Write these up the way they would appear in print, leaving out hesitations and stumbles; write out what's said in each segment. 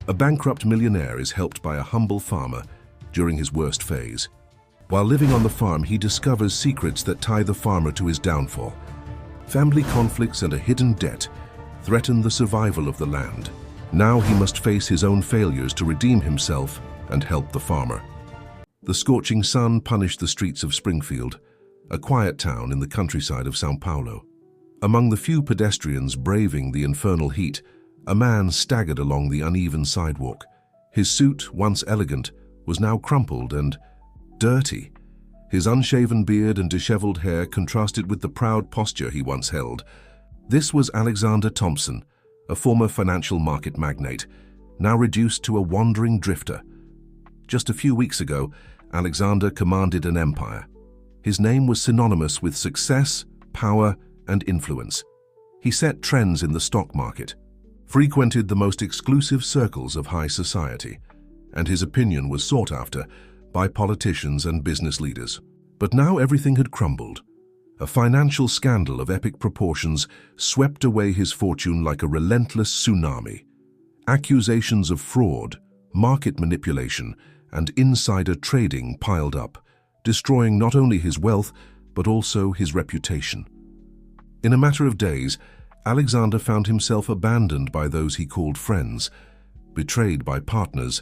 A bankrupt millionaire is helped by a humble farmer during his worst phase. While living on the farm, he discovers secrets that tie the farmer to his downfall. Family conflicts and a hidden debt threaten the survival of the land. Now he must face his own failures to redeem himself and help the farmer. The scorching sun punished the streets of Springfield, a quiet town in the countryside of São Paulo. Among the few pedestrians braving the infernal heat, a man staggered along the uneven sidewalk. His suit, once elegant, was now crumpled and dirty. His unshaven beard and disheveled hair contrasted with the proud posture he once held. This was Alexander Thompson, a former financial market magnate, now reduced to a wandering drifter. Just a few weeks ago, Alexander commanded an empire. His name was synonymous with success, power, and influence. He set trends in the stock market, frequented the most exclusive circles of high society, and his opinion was sought after by politicians and business leaders. But now everything had crumbled. A financial scandal of epic proportions swept away his fortune like a relentless tsunami. Accusations of fraud, market manipulation, and insider trading piled up, destroying not only his wealth, but also his reputation. In a matter of days, Alexander found himself abandoned by those he called friends, betrayed by partners,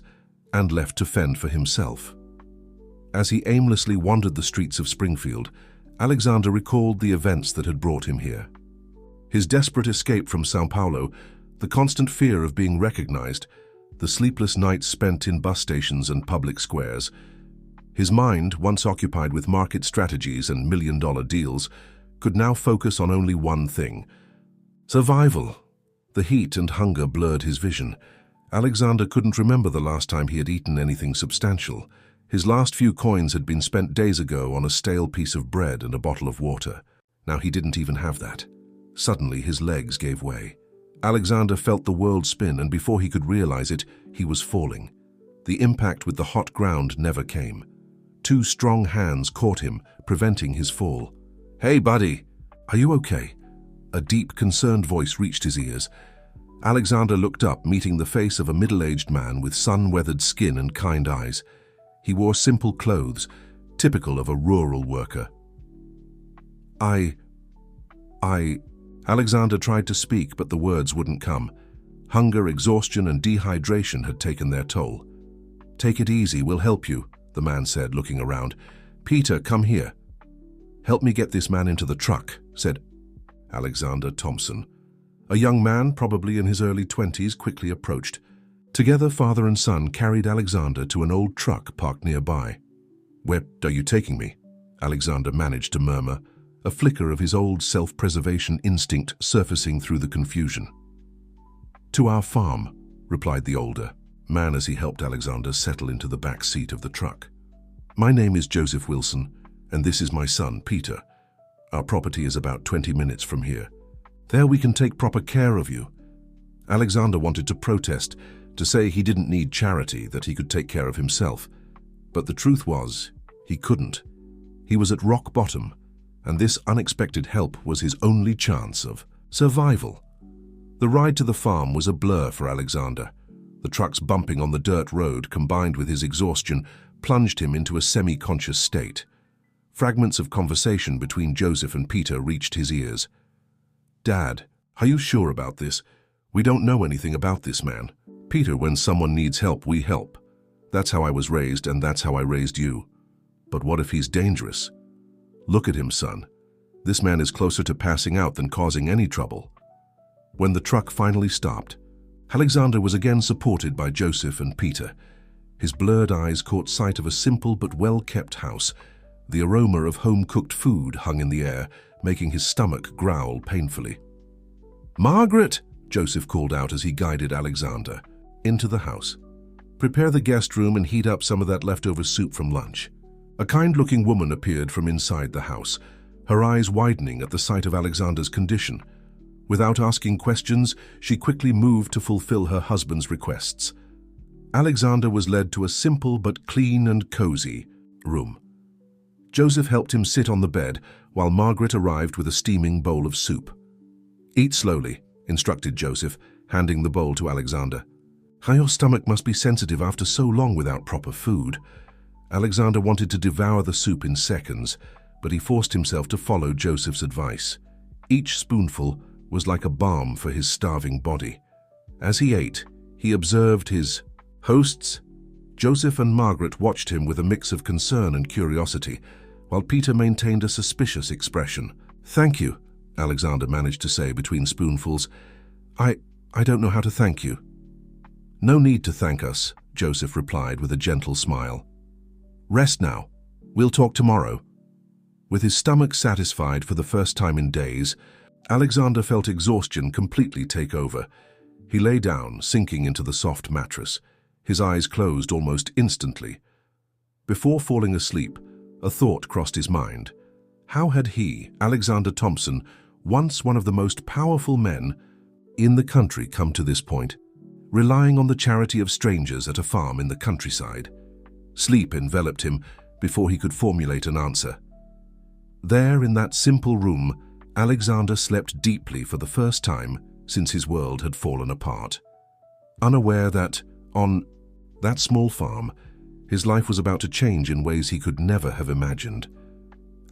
and left to fend for himself. As he aimlessly wandered the streets of Springfield, Alexander recalled the events that had brought him here. His desperate escape from São Paulo, the constant fear of being recognized, the sleepless nights spent in bus stations and public squares. His mind, once occupied with market strategies and million-dollar deals, could now focus on only one thing: survival. The heat and hunger blurred his vision. Alexander couldn't remember the last time he had eaten anything substantial. His last few coins had been spent days ago on a stale piece of bread and a bottle of water. Now he didn't even have that. Suddenly his legs gave way. Alexander felt the world spin, and before he could realize it, he was falling. The impact with the hot ground never came. Two strong hands caught him, preventing his fall. "Hey, buddy, are you okay?" A deep, concerned voice reached his ears. Alexander looked up, meeting the face of a middle-aged man with sun-weathered skin and kind eyes. He wore simple clothes, typical of a rural worker. Alexander tried to speak, but the words wouldn't come. Hunger, exhaustion, and dehydration had taken their toll. "Take it easy, we'll help you," the man said, looking around. "Peter, come here." "Help me get this man into the truck," said Alexander Thompson. A young man, probably in his early 20s, quickly approached. Together, father and son carried Alexander to an old truck parked nearby. "Where are you taking me?" Alexander managed to murmur, a flicker of his old self-preservation instinct surfacing through the confusion. "To our farm," replied the older man as he helped Alexander settle into the back seat of the truck. "My name is Joseph Wilson, and this is my son, Peter. Our property is about 20 minutes from here. There we can take proper care of you." Alexander wanted to protest, to say he didn't need charity, that he could take care of himself. But the truth was, he couldn't. He was at rock bottom, and this unexpected help was his only chance of survival. The ride to the farm was a blur for Alexander. The truck's bumping on the dirt road, combined with his exhaustion, plunged him into a semi-conscious state. Fragments of conversation between Joseph and Peter reached his ears. "Dad, are you sure about this? We don't know anything about this man. Peter, when someone needs help, we help. That's how I was raised, and that's how I raised you. But what if he's dangerous? Look at him, son. This man is closer to passing out than causing any trouble." When the truck finally stopped, Alexander was again supported by Joseph and Peter. His blurred eyes caught sight of a simple but well-kept house. The aroma of home-cooked food hung in the air, making his stomach growl painfully. "Margaret!" Joseph called out as he guided Alexander into the house. "Prepare the guest room and heat up some of that leftover soup from lunch." A kind-looking woman appeared from inside the house, her eyes widening at the sight of Alexander's condition. Without asking questions, she quickly moved to fulfill her husband's requests. Alexander was led to a simple but clean and cozy room. Joseph helped him sit on the bed while Margaret arrived with a steaming bowl of soup. "Eat slowly," instructed Joseph, handing the bowl to Alexander. How your stomach must be sensitive after so long without proper food. Alexander wanted to devour the soup in seconds, but he forced himself to follow Joseph's advice. Each spoonful was like a balm for his starving body. As he ate, he observed his hosts. Joseph and Margaret watched him with a mix of concern and curiosity, while Peter maintained a suspicious expression. "Thank you," Alexander managed to say between spoonfuls. I don't know how to thank you." "No need to thank us," Joseph replied with a gentle smile. "Rest now. We'll talk tomorrow." With his stomach satisfied for the first time in days, Alexander felt exhaustion completely take over. He lay down, sinking into the soft mattress. His eyes closed almost instantly. Before falling asleep, a thought crossed his mind. How had he, Alexander Thompson, once one of the most powerful men in the country, come to this point, relying on the charity of strangers at a farm in the countryside? Sleep enveloped him before he could formulate an answer. There, in that simple room, Alexander slept deeply for the first time since his world had fallen apart. Unaware that, on that small farm, his life was about to change in ways he could never have imagined.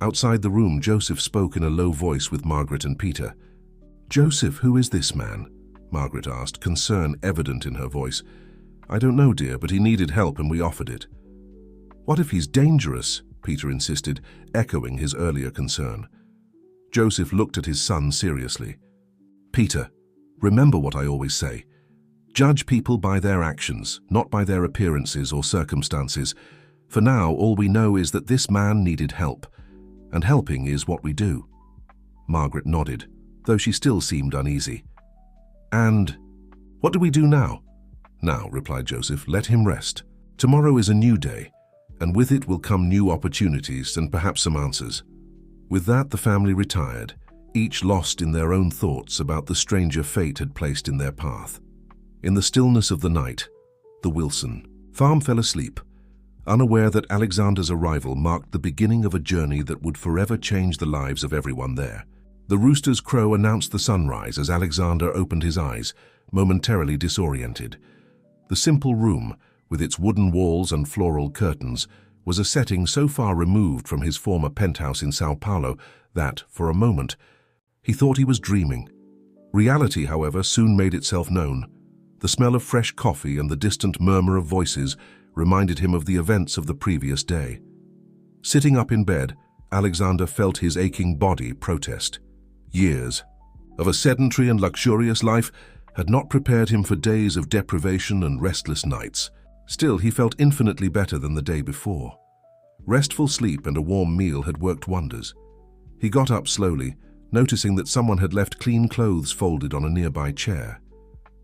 Outside the room, Joseph spoke in a low voice with Margaret and Peter. "Joseph, who is this man?" Margaret asked, concern evident in her voice. "I don't know, dear, but he needed help and we offered it." "What if he's dangerous?" Peter insisted, echoing his earlier concern. Joseph looked at his son seriously. "Peter, remember what I always say. Judge people by their actions, not by their appearances or circumstances. For now, all we know is that this man needed help, and helping is what we do." Margaret nodded, though she still seemed uneasy. "And what do we do now?" "Now," replied Joseph, "let him rest. Tomorrow is a new day, and with it will come new opportunities and perhaps some answers." With that, the family retired, each lost in their own thoughts about the stranger fate had placed in their path. In the stillness of the night, the Wilson farm fell asleep, unaware that Alexander's arrival marked the beginning of a journey that would forever change the lives of everyone there. The rooster's crow announced the sunrise as Alexander opened his eyes, momentarily disoriented. The simple room, with its wooden walls and floral curtains, was a setting so far removed from his former penthouse in Sao Paulo that, for a moment, he thought he was dreaming. Reality, however, soon made itself known. The smell of fresh coffee and the distant murmur of voices reminded him of the events of the previous day. Sitting up in bed, Alexander felt his aching body protest. Years of a sedentary and luxurious life had not prepared him for days of deprivation and restless nights. Still, he felt infinitely better than the day before. Restful sleep and a warm meal had worked wonders. He got up slowly, noticing that someone had left clean clothes folded on a nearby chair.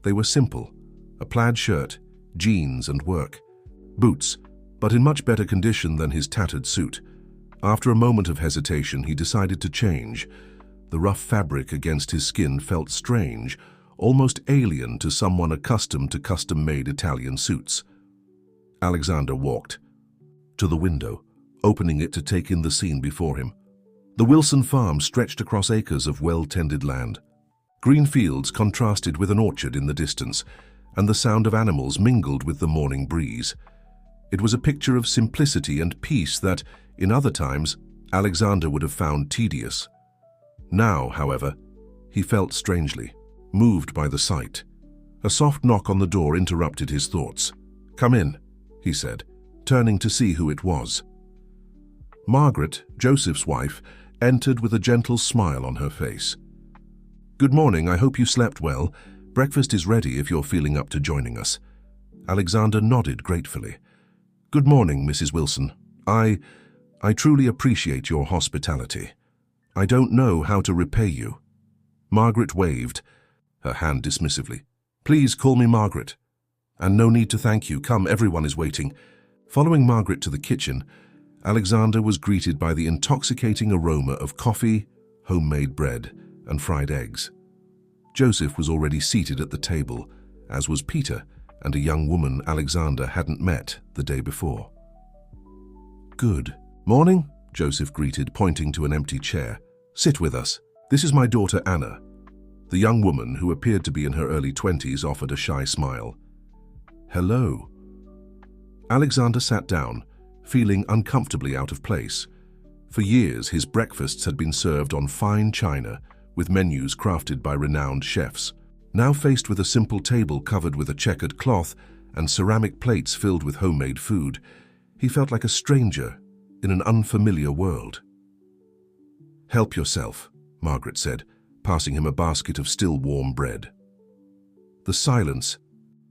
They were simple: a plaid shirt, jeans and work boots, but in much better condition than his tattered suit. After a moment of hesitation, he decided to change. The rough fabric against his skin felt strange, almost alien to someone accustomed to custom-made Italian suits. Alexander walked to the window, opening it to take in the scene before him. The Wilson farm stretched across acres of well-tended land. Green fields contrasted with an orchard in the distance, and the sound of animals mingled with the morning breeze. It was a picture of simplicity and peace that, in other times, Alexander would have found tedious. Now, however, he felt strangely moved by the sight. A soft knock on the door interrupted his thoughts. "Come in," he said, turning to see who it was. Margaret, Joseph's wife, entered with a gentle smile on her face. "Good morning, I hope you slept well. Breakfast is ready if you're feeling up to joining us." Alexander nodded gratefully. "Good morning, Mrs. Wilson. I truly appreciate your hospitality. I don't know how to repay you." Margaret waved, her hand dismissively. "Please call me Margaret. And no need to thank you. Come, everyone is waiting." Following Margaret to the kitchen, Alexander was greeted by the intoxicating aroma of coffee, homemade bread, and fried eggs. Joseph was already seated at the table, as was Peter and a young woman Alexander hadn't met the day before. "Good morning," Joseph greeted, pointing to an empty chair. "Sit with us. This is my daughter Anna." The young woman, who appeared to be in her early 20s, offered a shy smile. Hello. Alexander sat down, feeling uncomfortably out of place. For years, his breakfasts had been served on fine china, with menus crafted by renowned chefs. Now faced with a simple table covered with a checkered cloth and ceramic plates filled with homemade food, he felt like a stranger in an unfamiliar world. "Help yourself," Margaret said, passing him a basket of still warm bread. The silence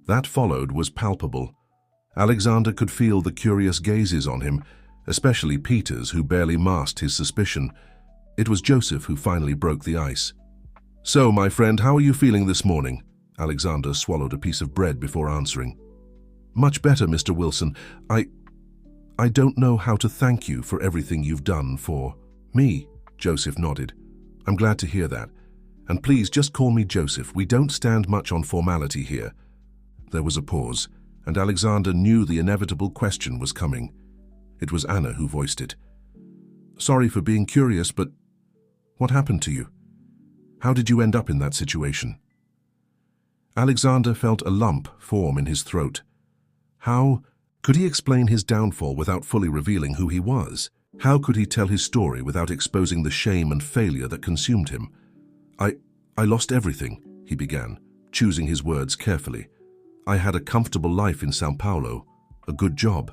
that followed was palpable. Alexander could feel the curious gazes on him, especially Peter's, who barely masked his suspicion. It was Joseph who finally broke the ice. "So, my friend, how are you feeling this morning?" Alexander swallowed a piece of bread before answering. "Much better, Mr. Wilson. I don't know how to thank you for everything you've done for me." Joseph nodded. "I'm glad to hear that. And please just call me Joseph. We don't stand much on formality here." There was a pause, and Alexander knew the inevitable question was coming. It was Anna who voiced it. "Sorry for being curious, but what happened to you? How did you end up in that situation?" Alexander felt a lump form in his throat. How could he explain his downfall without fully revealing who he was? How could he tell his story without exposing the shame and failure that consumed him? I lost everything," he began, choosing his words carefully. "I had a comfortable life in São Paulo, a good job.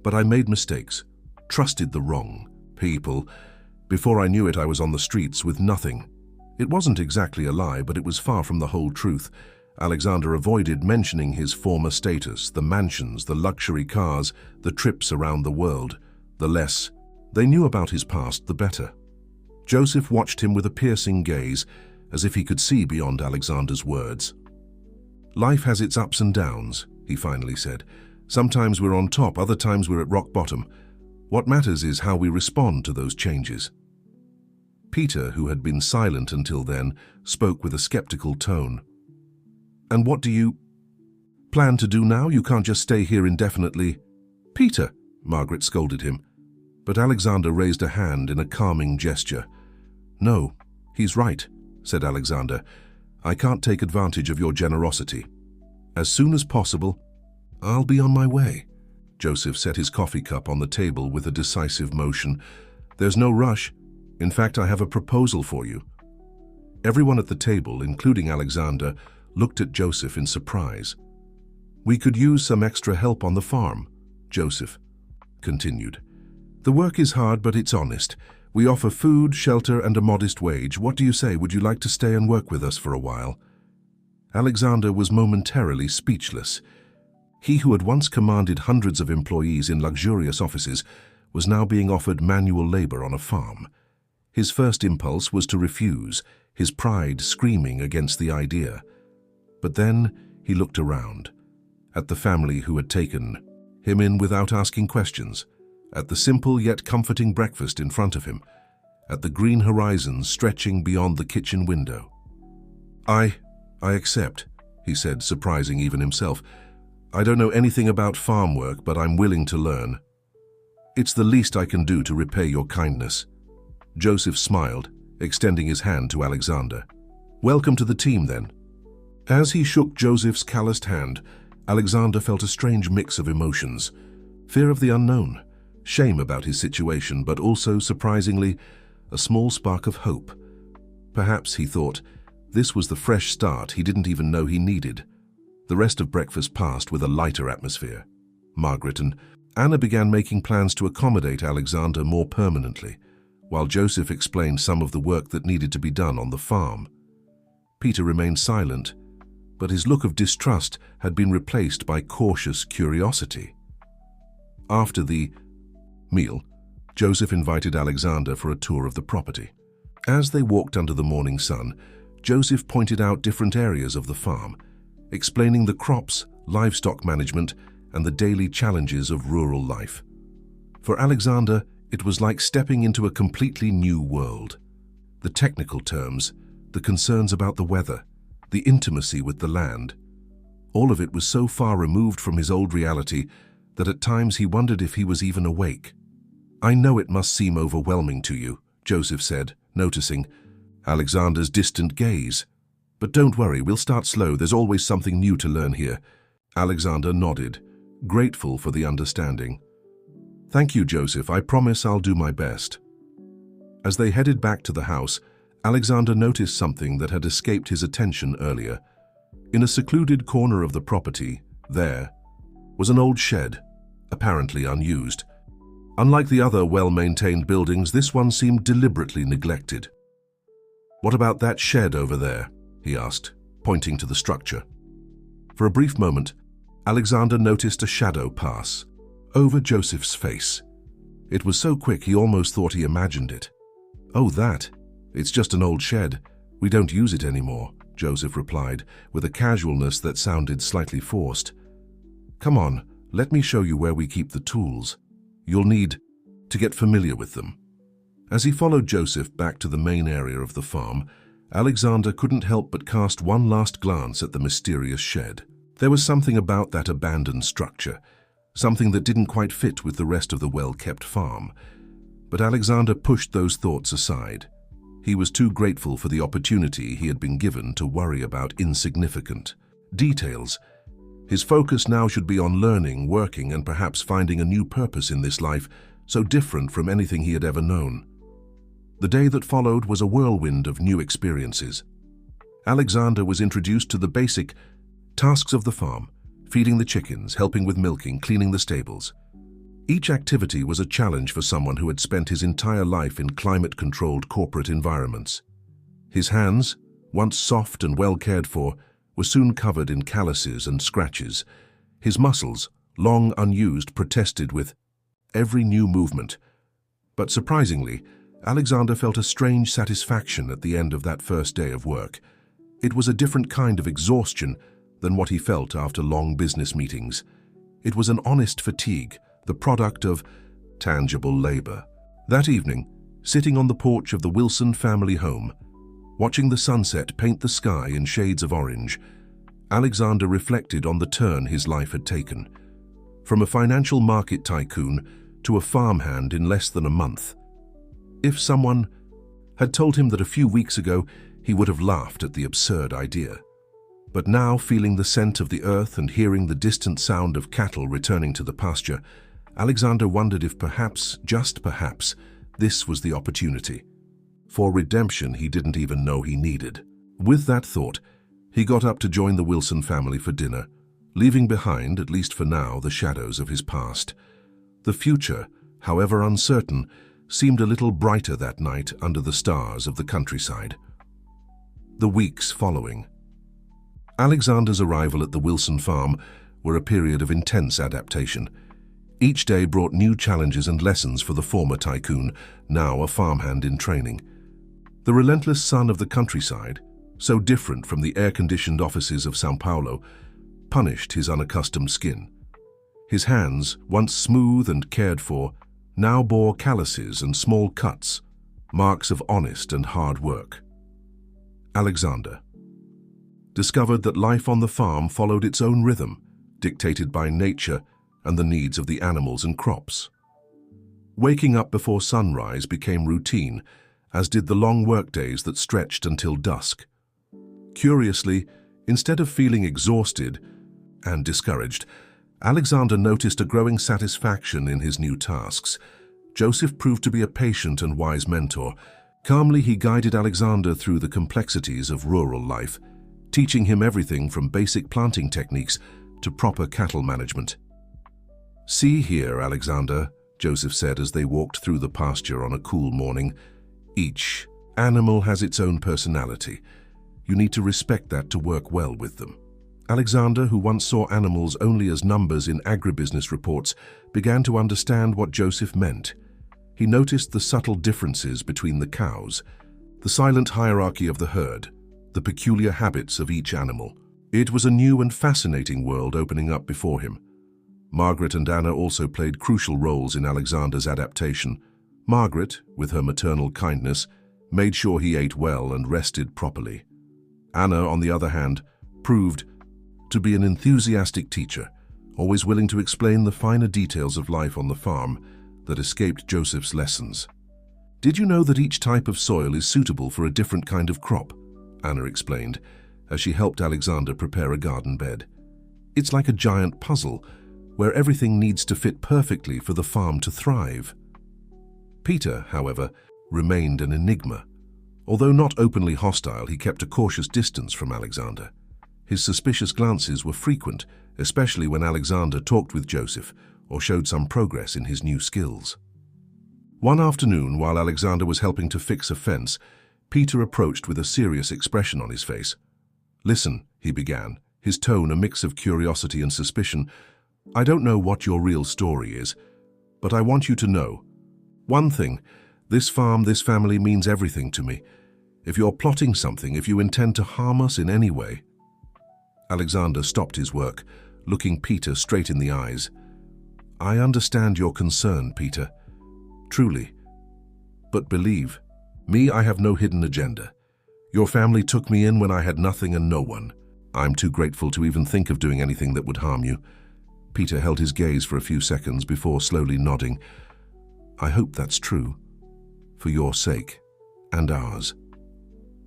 But I made mistakes, trusted the wrong people. Before I knew it, I was on the streets with nothing." It wasn't exactly a lie, but it was far from the whole truth. Alexander avoided mentioning his former status, the mansions, the luxury cars, the trips around the world. The less they knew about his past, the better. Joseph watched him with a piercing gaze, as if he could see beyond Alexander's words. "Life has its ups and downs," he finally said. "Sometimes we're on top, other times we're at rock bottom. What matters is how we respond to those changes." Peter, who had been silent until then, spoke with a skeptical tone. "And what do you plan to do now? You can't just stay here indefinitely." "Peter," Margaret scolded him. But Alexander raised a hand in a calming gesture. "No, he's right," said Alexander. "I can't take advantage of your generosity. As soon as possible, I'll be on my way." Joseph set his coffee cup on the table with a decisive motion. "There's no rush. In fact, I have a proposal for you." Everyone at the table, including Alexander, looked at Joseph in surprise. "We could use some extra help on the farm," Joseph continued. "The work is hard, but it's honest. We offer food, shelter, and a modest wage. What do you say? Would you like to stay and work with us for a while?" Alexander was momentarily speechless. He who had once commanded hundreds of employees in luxurious offices was now being offered manual labor on a farm. His first impulse was to refuse, his pride screaming against the idea. But then he looked around, at the family who had taken him in without asking questions, at the simple yet comforting breakfast in front of him, at the green horizons stretching beyond the kitchen window. I accept," he said, surprising even himself. "I don't know anything about farm work, but I'm willing to learn. It's the least I can do to repay your kindness." Joseph smiled, extending his hand to Alexander. "Welcome to the team, then." As he shook Joseph's calloused hand, Alexander felt a strange mix of emotions. Fear of the unknown, shame about his situation, but also, surprisingly, a small spark of hope. Perhaps, he thought, this was the fresh start he didn't even know he needed. The rest of breakfast passed with a lighter atmosphere. Margaret and Anna began making plans to accommodate Alexander more permanently, while Joseph explained some of the work that needed to be done on the farm. Peter remained silent, but his look of distrust had been replaced by cautious curiosity. After the meal, Joseph invited Alexander for a tour of the property. As they walked under the morning sun, Joseph pointed out different areas of the farm, explaining the crops, livestock management, and the daily challenges of rural life. For Alexander, it was like stepping into a completely new world. The technical terms, the concerns about the weather, the intimacy with the land, all of it was so far removed from his old reality that at times he wondered if he was even awake. "I know it must seem overwhelming to you," Joseph said, noticing Alexander's distant gaze. "But don't worry, we'll start slow. There's always something new to learn here. Alexander nodded, grateful for the understanding. "Thank you, Joseph. I promise I'll do my best." As they headed back to the house, Alexander noticed something that had escaped his attention earlier. In a secluded corner of the property, there was an old shed, apparently unused. Unlike the other well-maintained buildings, this one seemed deliberately neglected. "What about that shed over there?" he asked, pointing to the structure. For a brief moment, Alexander noticed a shadow pass over Joseph's face. It was so quick he almost thought he imagined it. "Oh, that? It's just an old shed. We don't use it anymore," Joseph replied, with a casualness that sounded slightly forced. "Come on, let me show you where we keep the tools. You'll need to get familiar with them." As he followed Joseph back to the main area of the farm, Alexander couldn't help but cast one last glance at the mysterious shed. There was something about that abandoned structure, something that didn't quite fit with the rest of the well-kept farm. But Alexander pushed those thoughts aside. He was too grateful for the opportunity he had been given to worry about insignificant details. His focus now should be on learning, working, and perhaps finding a new purpose in this life so different from anything he had ever known. The day that followed was a whirlwind of new experiences. Alexander was introduced to the basic tasks of the farm: feeding the chickens, helping with milking, cleaning the stables. Each activity was a challenge for someone who had spent his entire life in climate-controlled corporate environments. His hands, once soft and well cared for, were soon covered in calluses and scratches. His muscles, long unused, protested with every new movement. But surprisingly, Alexander felt a strange satisfaction at the end of that first day of work. It was a different kind of exhaustion than what he felt after long business meetings. It was an honest fatigue, the product of tangible labor. That evening, sitting on the porch of the Wilson family home, watching the sunset paint the sky in shades of orange, Alexander reflected on the turn his life had taken. From a financial market tycoon to a farmhand in less than a month. If someone had told him that a few weeks ago, he would have laughed at the absurd idea. But now, feeling the scent of the earth and hearing the distant sound of cattle returning to the pasture, Alexander wondered if perhaps, just perhaps, this was the opportunity. For redemption he didn't even know he needed. With that thought, he got up to join the Wilson family for dinner, leaving behind, at least for now, the shadows of his past. The future, however uncertain, seemed a little brighter that night under the stars of the countryside. The weeks following. Alexander's arrival at the Wilson farm were a period of intense adaptation. Each day brought new challenges and lessons for the former tycoon, now a farmhand in training. The relentless sun of the countryside, so different from the air-conditioned offices of São Paulo, punished his unaccustomed skin. His hands, once smooth and cared for, now bore calluses and small cuts, marks of honest and hard work. Alexander discovered that life on the farm followed its own rhythm, dictated by nature and the needs of the animals and crops. Waking up before sunrise became routine, as did the long workdays that stretched until dusk. Curiously, instead of feeling exhausted and discouraged, Alexander noticed a growing satisfaction in his new tasks. Joseph proved to be a patient and wise mentor. Calmly, he guided Alexander through the complexities of rural life, teaching him everything from basic planting techniques to proper cattle management. "See here, Alexander," Joseph said as they walked through the pasture on a cool morning. "Each animal has its own personality. You need to respect that to work well with them." Alexander, who once saw animals only as numbers in agribusiness reports, began to understand what Joseph meant. He noticed the subtle differences between the cows, the silent hierarchy of the herd, the peculiar habits of each animal. It was a new and fascinating world opening up before him. Margaret and Anna also played crucial roles in Alexander's adaptation. Margaret, with her maternal kindness, made sure he ate well and rested properly. Anna, on the other hand, proved to be an enthusiastic teacher, always willing to explain the finer details of life on the farm that escaped Joseph's lessons. "Did you know that each type of soil is suitable for a different kind of crop?" Anna explained, as she helped Alexander prepare a garden bed. It's like a giant puzzle, where everything needs to fit perfectly for the farm to thrive. Peter, however, remained an enigma. Although not openly hostile, he kept a cautious distance from Alexander. His suspicious glances were frequent, especially when Alexander talked with Joseph or showed some progress in his new skills. One afternoon, while Alexander was helping to fix a fence, Peter approached with a serious expression on his face. "Listen," he began, his tone a mix of curiosity and suspicion. "I don't know what your real story is, but I want you to know one thing. This farm, this family means everything to me. If you're plotting something, if you intend to harm us in any way—" Alexander stopped his work, looking Peter straight in the eyes. "I understand your concern, Peter. Truly. But believe me, I have no hidden agenda. Your family took me in when I had nothing and no one. I'm too grateful to even think of doing anything that would harm you." Peter held his gaze for a few seconds before slowly nodding. "I hope that's true. For your sake, and ours."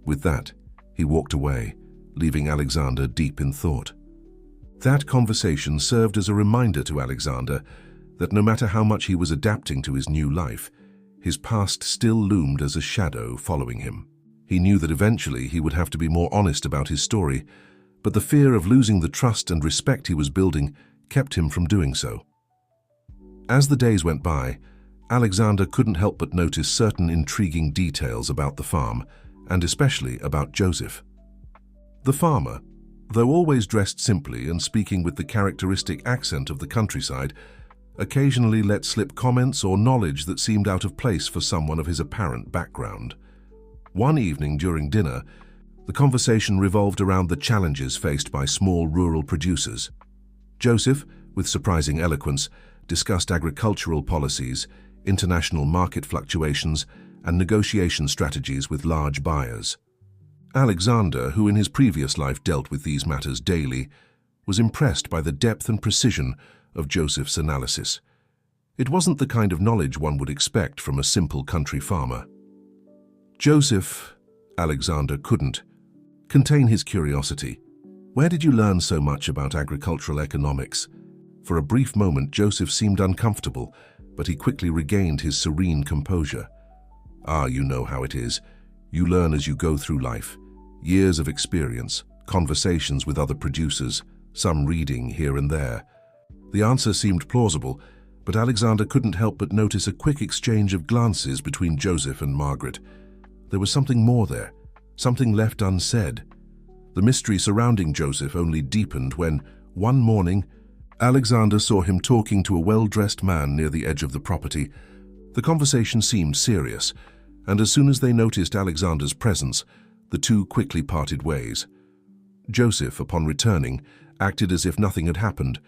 With that, he walked away, leaving Alexander deep in thought. That conversation served as a reminder to Alexander that no matter how much he was adapting to his new life, his past still loomed as a shadow following him. He knew that eventually he would have to be more honest about his story, but the fear of losing the trust and respect he was building kept him from doing so. As the days went by, Alexander couldn't help but notice certain intriguing details about the farm, and especially about Joseph. The farmer, though always dressed simply and speaking with the characteristic accent of the countryside, occasionally let slip comments or knowledge that seemed out of place for someone of his apparent background. One evening during dinner, the conversation revolved around the challenges faced by small rural producers. Joseph, with surprising eloquence, discussed agricultural policies, international market fluctuations, and negotiation strategies with large buyers. Alexander, who in his previous life dealt with these matters daily, was impressed by the depth and precision of Joseph's analysis. It wasn't the kind of knowledge one would expect from a simple country farmer. "Joseph," Alexander couldn't contain his curiosity. "Where did you learn so much about agricultural economics?" For a brief moment, Joseph seemed uncomfortable, but he quickly regained his serene composure. "You know how it is. You learn as you go through life. Years of experience, conversations with other producers, some reading here and there." The answer seemed plausible, but Alexander couldn't help but notice a quick exchange of glances between Joseph and Margaret. There was something more there, something left unsaid. The mystery surrounding Joseph only deepened when, one morning, Alexander saw him talking to a well-dressed man near the edge of the property. The conversation seemed serious, and as soon as they noticed Alexander's presence, the two quickly parted ways. Joseph, upon returning, acted as if nothing had happened,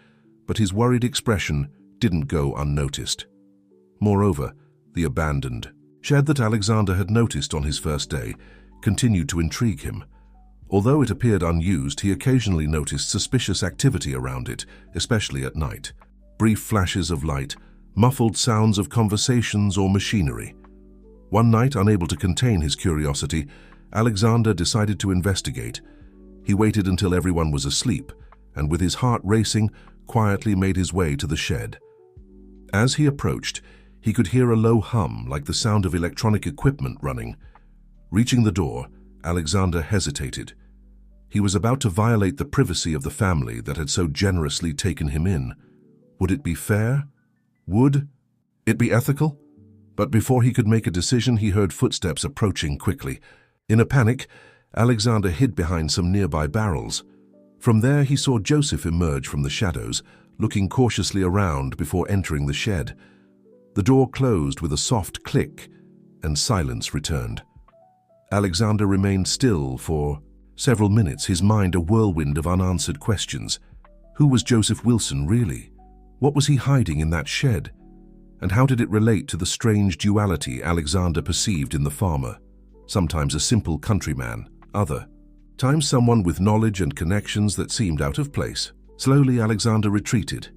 but his worried expression didn't go unnoticed. Moreover, the abandoned shed that Alexander had noticed on his first day continued to intrigue him. Although it appeared unused, he occasionally noticed suspicious activity around it, especially at night. Brief flashes of light, muffled sounds of conversations or machinery. One night, unable to contain his curiosity, Alexander decided to investigate. He waited until everyone was asleep, and with his heart racing, quietly made his way to the shed. As he approached, he could hear a low hum like the sound of electronic equipment running. Reaching the door, Alexander hesitated. He was about to violate the privacy of the family that had so generously taken him in. Would it be fair? Would it be ethical? But before he could make a decision, he heard footsteps approaching quickly. In a panic, Alexander hid behind some nearby barrels. From there, he saw Joseph emerge from the shadows, looking cautiously around before entering the shed. The door closed with a soft click, and silence returned. Alexander remained still for several minutes, his mind a whirlwind of unanswered questions. Who was Joseph Wilson really? What was he hiding in that shed? And how did it relate to the strange duality Alexander perceived in the farmer? Sometimes a simple countryman, other times someone with knowledge and connections that seemed out of place. Slowly, Alexander retreated,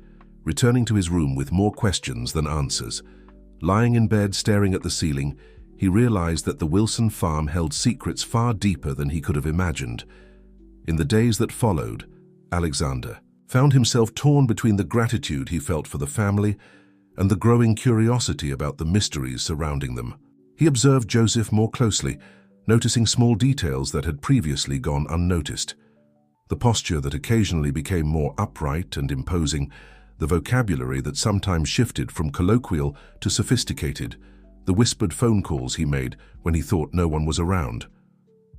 returning to his room with more questions than answers. Lying in bed, staring at the ceiling, he realized that the Wilson farm held secrets far deeper than he could have imagined. In the days that followed, Alexander found himself torn between the gratitude he felt for the family and the growing curiosity about the mysteries surrounding them. He observed Joseph more closely, noticing small details that had previously gone unnoticed. The posture that occasionally became more upright and imposing, the vocabulary that sometimes shifted from colloquial to sophisticated, the whispered phone calls he made when he thought no one was around.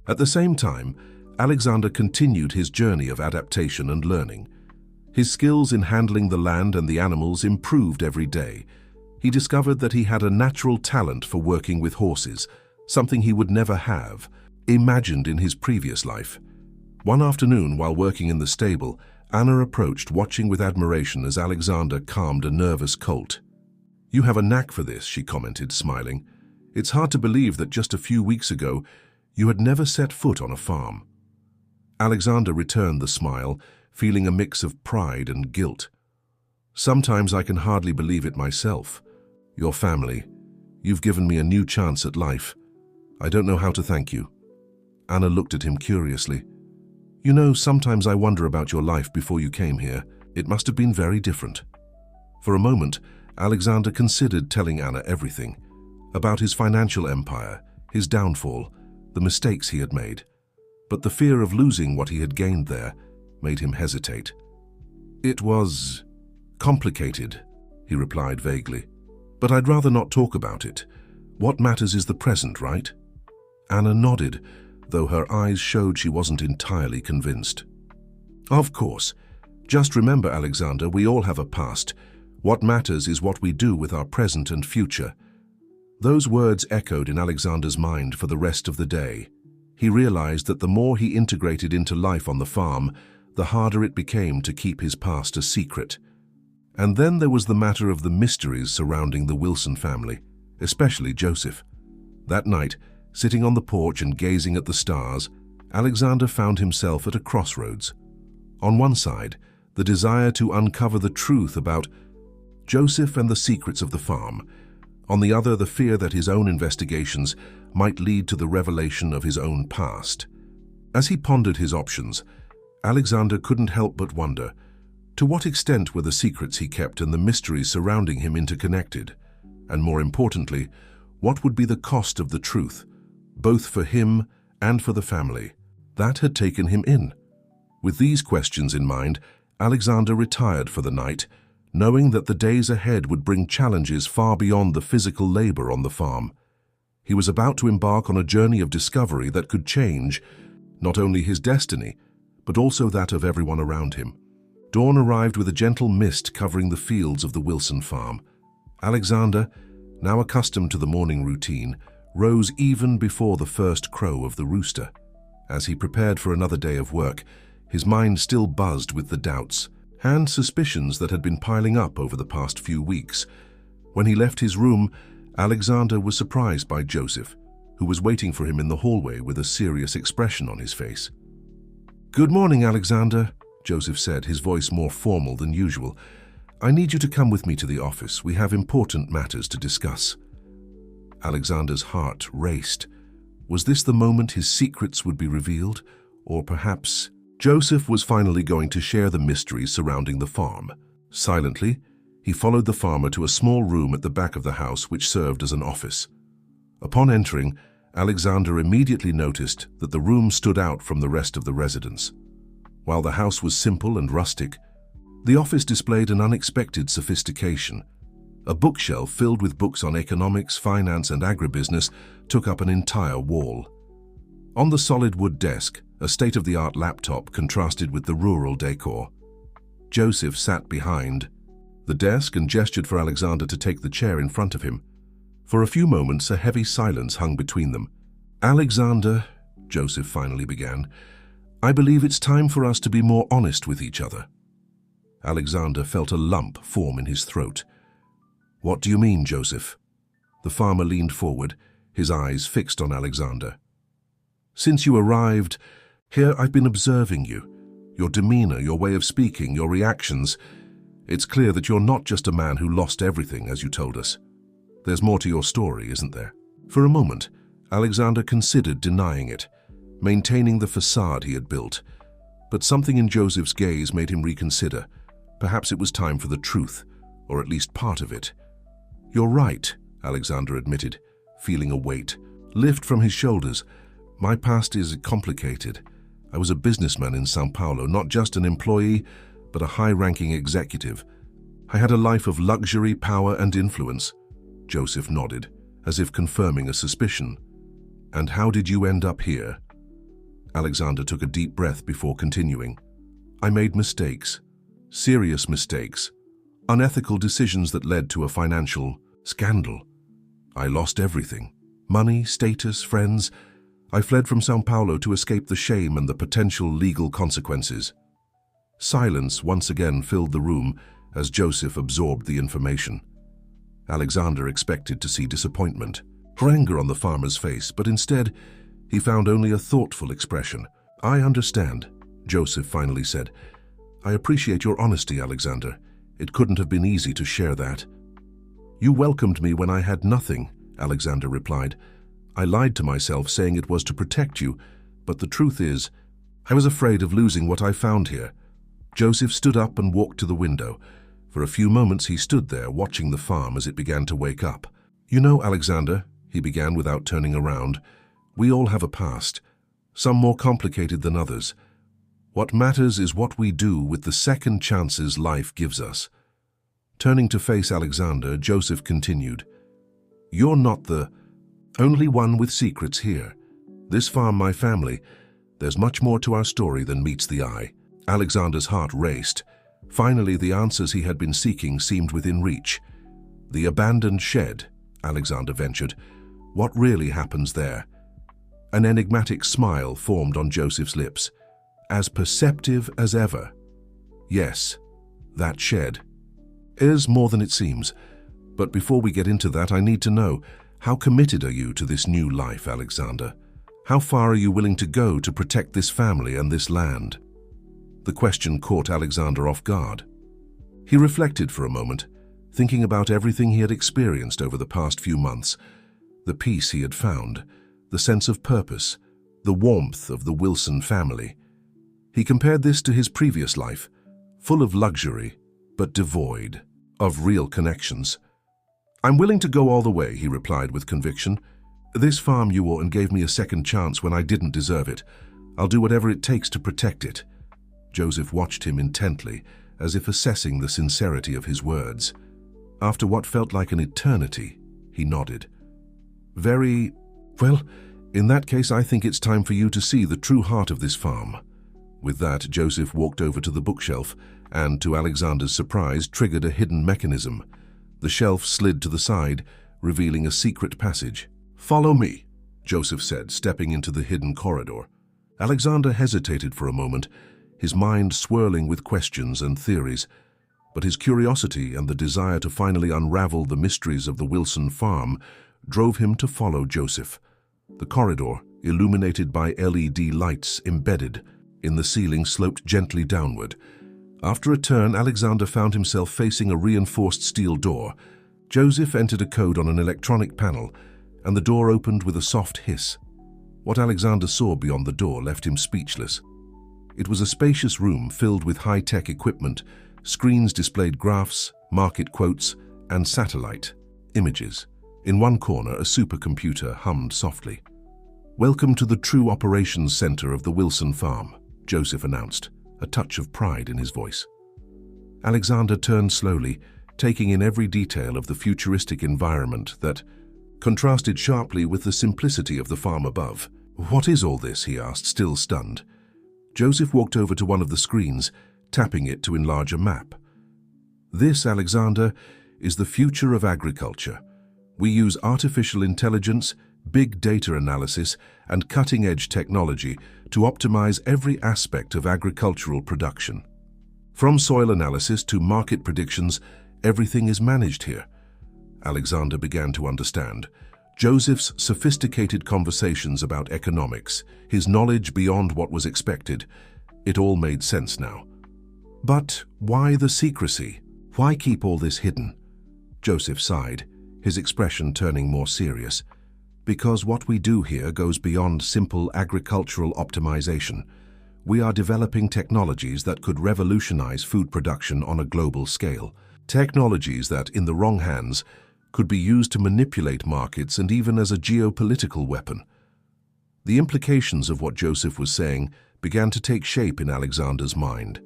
At the same time, Alexander continued his journey of adaptation and learning. His skills in handling the land and the animals improved every day. He discovered that he had a natural talent for working with horses, something he would never have imagined in his previous life. One afternoon, while working in the stable, Anna approached, watching with admiration as Alexander calmed a nervous colt. "You have a knack for this," she commented, smiling. "It's hard to believe that just a few weeks ago you had never set foot on a farm." Alexander returned the smile, feeling a mix of pride and guilt. "Sometimes I can hardly believe it myself. Your family, you've given me a new chance at life. I don't know how to thank you." Anna looked at him curiously. "You know, sometimes I wonder about your life before you came here. It must have been very different." For a moment, Alexander considered telling Anna everything, about his financial empire, his downfall, the mistakes he had made. But the fear of losing what he had gained there made him hesitate. "It was complicated," he replied vaguely. "But I'd rather not talk about it. What matters is the present, right?" Anna nodded, though her eyes showed she wasn't entirely convinced. "Of course. Just remember, Alexander, we all have a past. What matters is what we do with our present and future." Those words echoed in Alexander's mind for the rest of the day. He realized that the more he integrated into life on the farm, the harder it became to keep his past a secret. And then there was the matter of the mysteries surrounding the Wilson family, especially Joseph. That night, sitting on the porch and gazing at the stars, Alexander found himself at a crossroads. On one side, the desire to uncover the truth about Joseph and the secrets of the farm. On the other, the fear that his own investigations might lead to the revelation of his own past. As he pondered his options, Alexander couldn't help but wonder, to what extent were the secrets he kept and the mysteries surrounding him interconnected? And more importantly, what would be the cost of the truth, both for him and for the family? That had taken him in. With these questions in mind, Alexander retired for the night, knowing that the days ahead would bring challenges far beyond the physical labor on the farm. He was about to embark on a journey of discovery that could change not only his destiny, but also that of everyone around him. Dawn arrived with a gentle mist covering the fields of the Wilson farm. Alexander, now accustomed to the morning routine, rose even before the first crow of the rooster. As he prepared for another day of work, his mind still buzzed with the doubts and suspicions that had been piling up over the past few weeks. When he left his room, Alexander was surprised by Joseph, who was waiting for him in the hallway with a serious expression on his face. "Good morning, Alexander," Joseph said, his voice more formal than usual. "I need you to come with me to the office. We have important matters to discuss." Alexander's heart raced. Was this the moment his secrets would be revealed? Or perhaps Joseph was finally going to share the mysteries surrounding the farm. Silently, he followed the farmer to a small room at the back of the house which served as an office. Upon entering, Alexander immediately noticed that the room stood out from the rest of the residence. While the house was simple and rustic, the office displayed an unexpected sophistication. A bookshelf filled with books on economics, finance, and agribusiness took up an entire wall. On the solid wood desk, a state-of-the-art laptop contrasted with the rural decor. Joseph sat behind the desk and gestured for Alexander to take the chair in front of him. For a few moments, a heavy silence hung between them. "Alexander," Joseph finally began, "I believe it's time for us to be more honest with each other." Alexander felt a lump form in his throat. "What do you mean, Joseph?" The farmer leaned forward, his eyes fixed on Alexander. "Since you arrived here, I've been observing you. Your demeanor, your way of speaking, your reactions. It's clear that you're not just a man who lost everything, as you told us. There's more to your story, isn't there?" For a moment, Alexander considered denying it, maintaining the facade he had built. But something in Joseph's gaze made him reconsider. Perhaps it was time for the truth, or at least part of it. "You're right," Alexander admitted, feeling a weight lift from his shoulders. "My past is complicated. I was a businessman in São Paulo, not just an employee, but a high-ranking executive. I had a life of luxury, power, and influence." Joseph nodded, as if confirming a suspicion. "And how did you end up here?" Alexander took a deep breath before continuing. "I made mistakes, serious mistakes, unethical decisions that led to a financial scandal. I lost everything. Money, status, friends. I fled from São Paulo to escape the shame and the potential legal consequences." Silence once again filled the room as Joseph absorbed the information. Alexander expected to see disappointment or anger on the farmer's face, but instead, he found only a thoughtful expression. "I understand," Joseph finally said. "I appreciate your honesty, Alexander. It couldn't have been easy to share that." "You welcomed me when I had nothing," Alexander replied. "I lied to myself saying it was to protect you, but the truth is, I was afraid of losing what I found here." Joseph stood up and walked to the window. For a few moments he stood there, watching the farm as it began to wake up. "You know, Alexander," he began without turning around, "we all have a past, some more complicated than others. What matters is what we do with the second chances life gives us." Turning to face Alexander, Joseph continued, "You're not the only one with secrets here. This farm, my family, there's much more to our story than meets the eye." Alexander's heart raced. Finally, the answers he had been seeking seemed within reach. "The abandoned shed," Alexander ventured. "What really happens there?" An enigmatic smile formed on Joseph's lips. "As perceptive as ever. Yes, that shed is more than it seems. But before we get into that, I need to know, how committed are you to this new life, Alexander? How far are you willing to go to protect this family and this land?" The question caught Alexander off guard. He reflected for a moment, thinking about everything he had experienced over the past few months, the peace he had found, the sense of purpose, the warmth of the Wilson family. He compared this to his previous life, full of luxury, but devoid of real connections. "I'm willing to go all the way," he replied with conviction. "This farm you bought and gave me a second chance when I didn't deserve it. I'll do whatever it takes to protect it." Joseph watched him intently, as if assessing the sincerity of his words. After what felt like an eternity, he nodded. "Very well. In that case, I think it's time for you to see the true heart of this farm." With that, Joseph walked over to the bookshelf and, to Alexander's surprise, triggered a hidden mechanism. The shelf slid to the side, revealing a secret passage. "Follow me," Joseph said, stepping into the hidden corridor. Alexander hesitated for a moment, his mind swirling with questions and theories, but his curiosity and the desire to finally unravel the mysteries of the Wilson farm drove him to follow Joseph. The corridor, illuminated by LED lights embedded in the ceiling, sloped gently downward. After a turn, Alexander found himself facing a reinforced steel door. Joseph entered a code on an electronic panel, and the door opened with a soft hiss. What Alexander saw beyond the door left him speechless. It was a spacious room filled with high-tech equipment. Screens displayed graphs, market quotes, and satellite images. In one corner, a supercomputer hummed softly. "Welcome to the true operations center of the Wilson farm," Joseph announced, a touch of pride in his voice. Alexander turned slowly, taking in every detail of the futuristic environment that contrasted sharply with the simplicity of the farm above. "What is all this?" he asked, still stunned. Joseph walked over to one of the screens, tapping it to enlarge a map. "This, Alexander, is the future of agriculture. We use artificial intelligence, big data analysis, and cutting-edge technology to optimize every aspect of agricultural production. From soil analysis to market predictions, everything is managed here." Alexander began to understand. Joseph's sophisticated conversations about economics, his knowledge beyond what was expected, it all made sense now. "But why the secrecy? Why keep all this hidden?" Joseph sighed, his expression turning more serious. "Because what we do here goes beyond simple agricultural optimization. We are developing technologies that could revolutionize food production on a global scale. Technologies that, in the wrong hands, could be used to manipulate markets and even as a geopolitical weapon. The implications of what Joseph was saying began to take shape in Alexander's mind.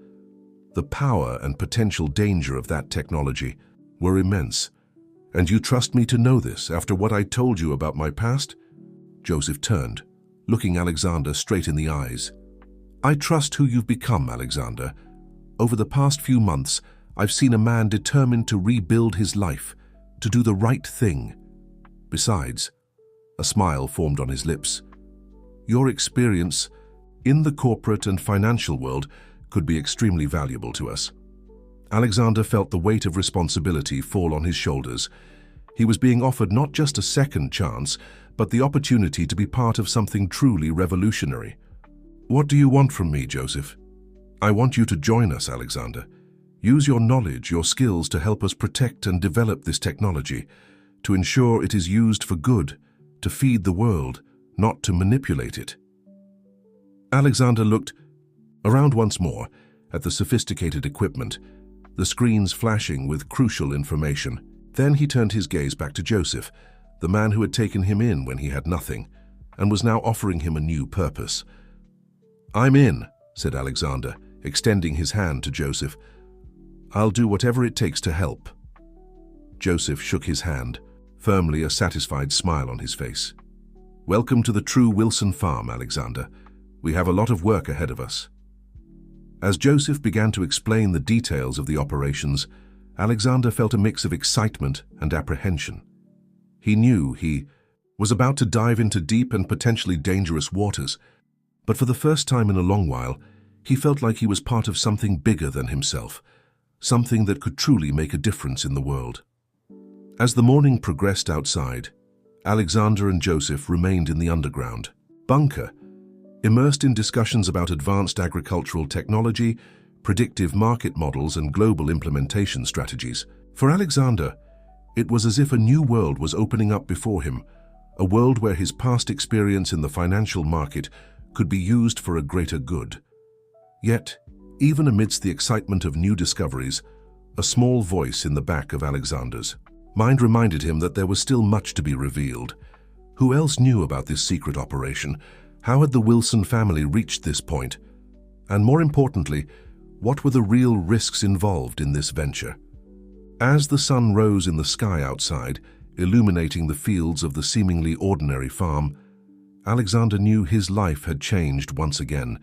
The power and potential danger of that technology were immense. "And you trust me to know this after what I told you about my past?" Joseph turned, looking Alexander straight in the eyes. "I trust who you've become, Alexander. Over the past few months, I've seen a man determined to rebuild his life, to do the right thing. Besides," a smile formed on his lips, "your experience in the corporate and financial world could be extremely valuable to us." Alexander felt the weight of responsibility fall on his shoulders. He was being offered not just a second chance, but the opportunity to be part of something truly revolutionary. "What do you want from me, Joseph?" "I want you to join us, Alexander. Use your knowledge, your skills to help us protect and develop this technology, to ensure it is used for good, to feed the world, not to manipulate it." Alexander looked around once more at the sophisticated equipment, the screens flashing with crucial information. Then he turned his gaze back to Joseph, the man who had taken him in when he had nothing, and was now offering him a new purpose. "I'm in," said Alexander, extending his hand to Joseph. "I'll do whatever it takes to help." Joseph shook his hand, firmly, a satisfied smile on his face. "Welcome to the true Wilson farm, Alexander. We have a lot of work ahead of us." As Joseph began to explain the details of the operations, Alexander felt a mix of excitement and apprehension. He knew he was about to dive into deep and potentially dangerous waters, but for the first time in a long while, he felt like he was part of something bigger than himself, something that could truly make a difference in the world. As the morning progressed outside, Alexander and Joseph remained in the underground bunker, immersed in discussions about advanced agricultural technology, predictive market models, and global implementation strategies. For Alexander, it was as if a new world was opening up before him, a world where his past experience in the financial market could be used for a greater good. Yet, even amidst the excitement of new discoveries, a small voice in the back of Alexander's mind reminded him that there was still much to be revealed. Who else knew about this secret operation? How had the Wilson family reached this point? And more importantly, what were the real risks involved in this venture? As the sun rose in the sky outside, illuminating the fields of the seemingly ordinary farm, Alexander knew his life had changed once again,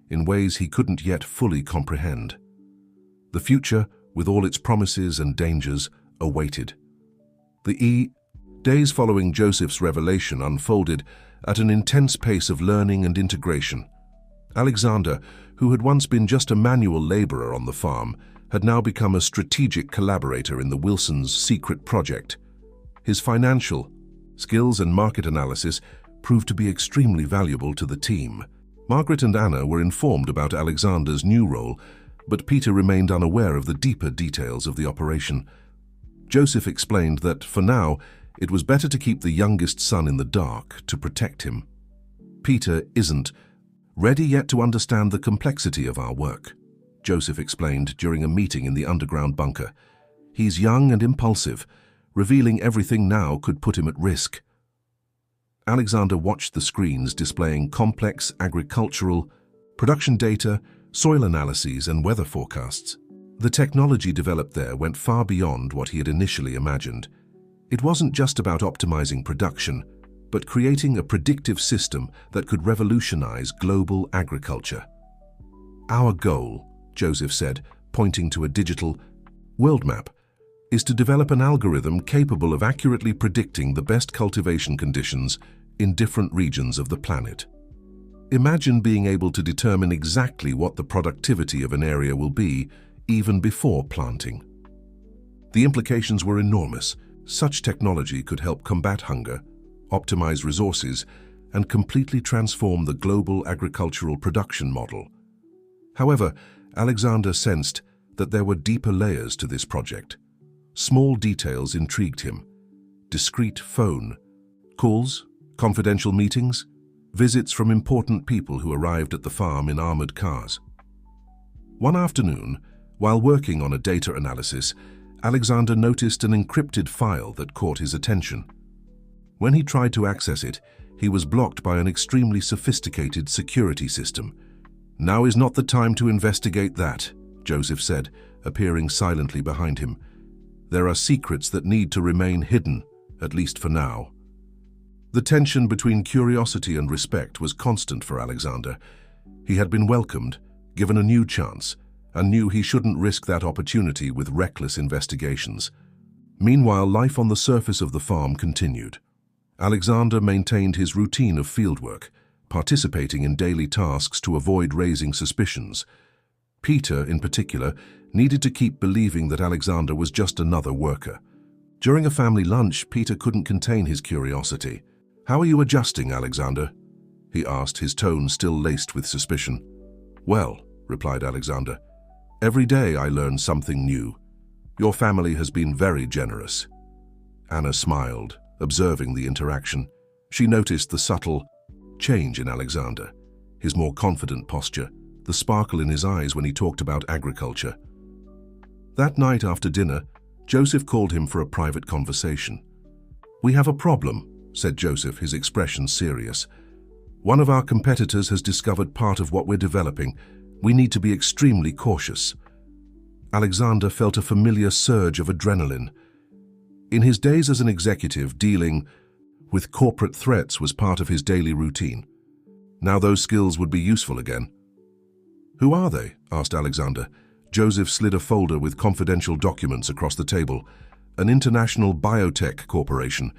in ways he couldn't yet fully comprehend. The future, with all its promises and dangers, awaited. The days following Joseph's revelation unfolded at an intense pace of learning and integration. Alexander, who had once been just a manual laborer on the farm, had now become a strategic collaborator in the Wilsons' secret project. His financial skills and market analysis proved to be extremely valuable to the team. Margaret and Anna were informed about Alexander's new role, but Peter remained unaware of the deeper details of the operation. Joseph explained that, for now, it was better to keep the youngest son in the dark to protect him. "Peter isn't ready yet to understand the complexity of our work," Joseph explained during a meeting in the underground bunker. "He's young and impulsive. Revealing everything now could put him at risk." Alexander watched the screens displaying complex agricultural production data, soil analyses, and weather forecasts. The technology developed there went far beyond what he had initially imagined. It wasn't just about optimizing production, but creating a predictive system that could revolutionize global agriculture. "Our goal," Joseph said, pointing to a digital world map, "is to develop an algorithm capable of accurately predicting the best cultivation conditions in different regions of the planet. Imagine being able to determine exactly what the productivity of an area will be even before planting." The implications were enormous. Such technology could help combat hunger, optimize resources, and completely transform the global agricultural production model. However, Alexander sensed that there were deeper layers to this project. Small details intrigued him. Discreet phone calls, confidential meetings, visits from important people who arrived at the farm in armored cars. One afternoon, while working on a data analysis, Alexander noticed an encrypted file that caught his attention. When he tried to access it, he was blocked by an extremely sophisticated security system. "Now is not the time to investigate that," Joseph said, appearing silently behind him. "There are secrets that need to remain hidden, at least for now." The tension between curiosity and respect was constant for Alexander. He had been welcomed, given a new chance, and knew he shouldn't risk that opportunity with reckless investigations. Meanwhile, life on the surface of the farm continued. Alexander maintained his routine of fieldwork, participating in daily tasks to avoid raising suspicions. Peter, in particular, needed to keep believing that Alexander was just another worker. During a family lunch, Peter couldn't contain his curiosity. "How are you adjusting, Alexander?" he asked, his tone still laced with suspicion. "Well," replied Alexander, "every day I learn something new. Your family has been very generous." Anna smiled, observing the interaction. She noticed the subtle change in Alexander, his more confident posture, the sparkle in his eyes when he talked about agriculture. That night after dinner, Joseph called him for a private conversation. "We have a problem," said Joseph, his expression serious. "One of our competitors has discovered part of what we're developing. We need to be extremely cautious." Alexander felt a familiar surge of adrenaline. In his days as an executive, dealing with corporate threats was part of his daily routine. Now those skills would be useful again. "Who are they?" asked Alexander. Joseph slid a folder with confidential documents across the table. "An international biotech corporation.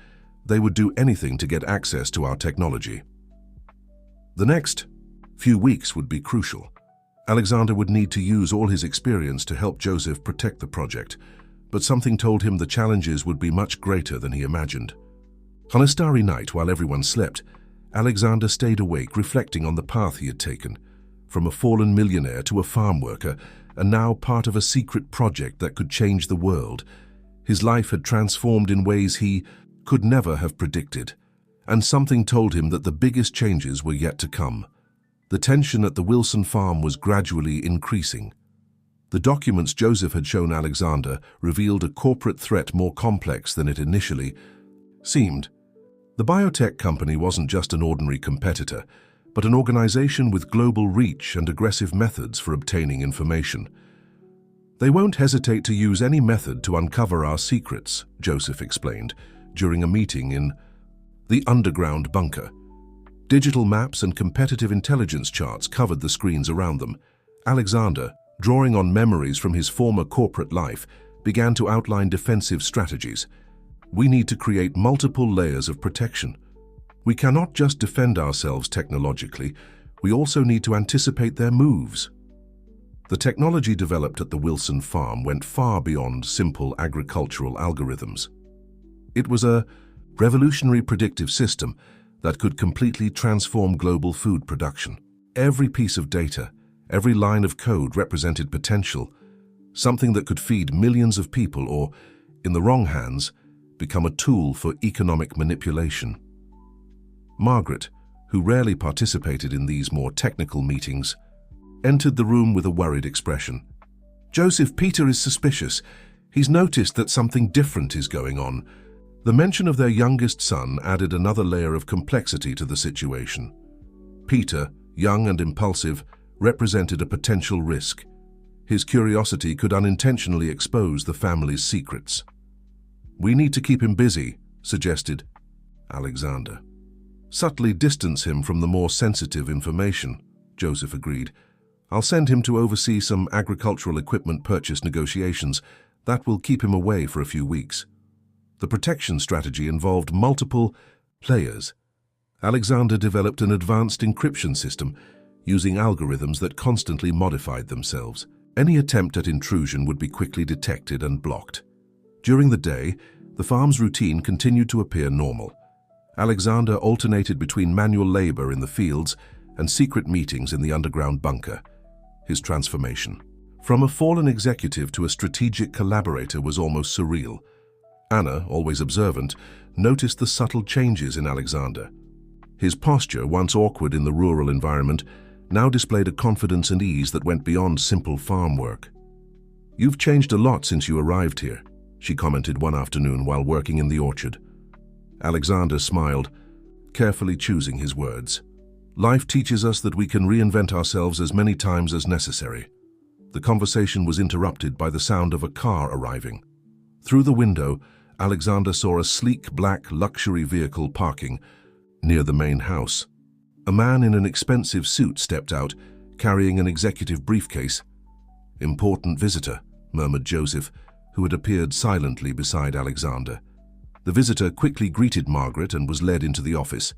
They would do anything to get access to our technology." The next few weeks would be crucial. Alexander would need to use all his experience to help Joseph protect the project, but something told him the challenges would be much greater than he imagined. On a starry night, while everyone slept, Alexander stayed awake, reflecting on the path he had taken, from a fallen millionaire to a farm worker, and now part of a secret project that could change the world. His life had transformed in ways he could never have predicted, and something told him that the biggest changes were yet to come. The tension at the Wilson farm was gradually increasing. The documents Joseph had shown Alexander revealed a corporate threat more complex than it initially seemed. The biotech company wasn't just an ordinary competitor, but an organization with global reach and aggressive methods for obtaining information. "They won't hesitate to use any method to uncover our secrets," Joseph explained during a meeting in the underground bunker. Digital maps and competitive intelligence charts covered the screens around them. Alexander, drawing on memories from his former corporate life, began to outline defensive strategies. "We need to create multiple layers of protection. We cannot just defend ourselves technologically, we also need to anticipate their moves." The technology developed at the Wilson farm went far beyond simple agricultural algorithms. It was a revolutionary predictive system that could completely transform global food production. Every piece of data, every line of code represented potential, something that could feed millions of people or, in the wrong hands, become a tool for economic manipulation. Margaret, who rarely participated in these more technical meetings, entered the room with a worried expression. "Joseph, Peter is suspicious. He's noticed that something different is going on." The mention of their youngest son added another layer of complexity to the situation. Peter, young and impulsive, represented a potential risk. His curiosity could unintentionally expose the family's secrets. "We need to keep him busy," suggested Alexander. "Subtly distance him from the more sensitive information," Joseph agreed. "I'll send him to oversee some agricultural equipment purchase negotiations. That will keep him away for a few weeks." The protection strategy involved multiple layers. Alexander developed an advanced encryption system using algorithms that constantly modified themselves. Any attempt at intrusion would be quickly detected and blocked. During the day, the farm's routine continued to appear normal. Alexander alternated between manual labor in the fields and secret meetings in the underground bunker. His transformation from a fallen executive to a strategic collaborator was almost surreal. Anna, always observant, noticed the subtle changes in Alexander. His posture, once awkward in the rural environment, now displayed a confidence and ease that went beyond simple farm work. "You've changed a lot since you arrived here," she commented one afternoon while working in the orchard. Alexander smiled, carefully choosing his words. "Life teaches us that we can reinvent ourselves as many times as necessary." The conversation was interrupted by the sound of a car arriving. Through the window, Alexander saw a sleek black luxury vehicle parking near the main house. A man in an expensive suit stepped out, carrying an executive briefcase. "Important visitor," murmured Joseph, who had appeared silently beside Alexander. The visitor quickly greeted Margaret and was led into the office.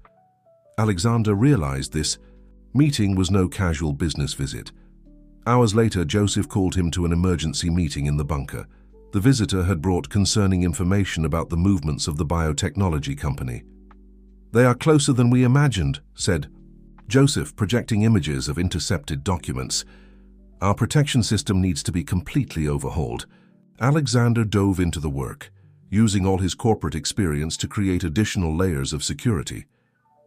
Alexander realized this meeting was no casual business visit. Hours later, Joseph called him to an emergency meeting in the bunker. The visitor had brought concerning information about the movements of the biotechnology company. "They are closer than we imagined," said Joseph, projecting images of intercepted documents. "Our protection system needs to be completely overhauled." Alexander dove into the work, using all his corporate experience to create additional layers of security.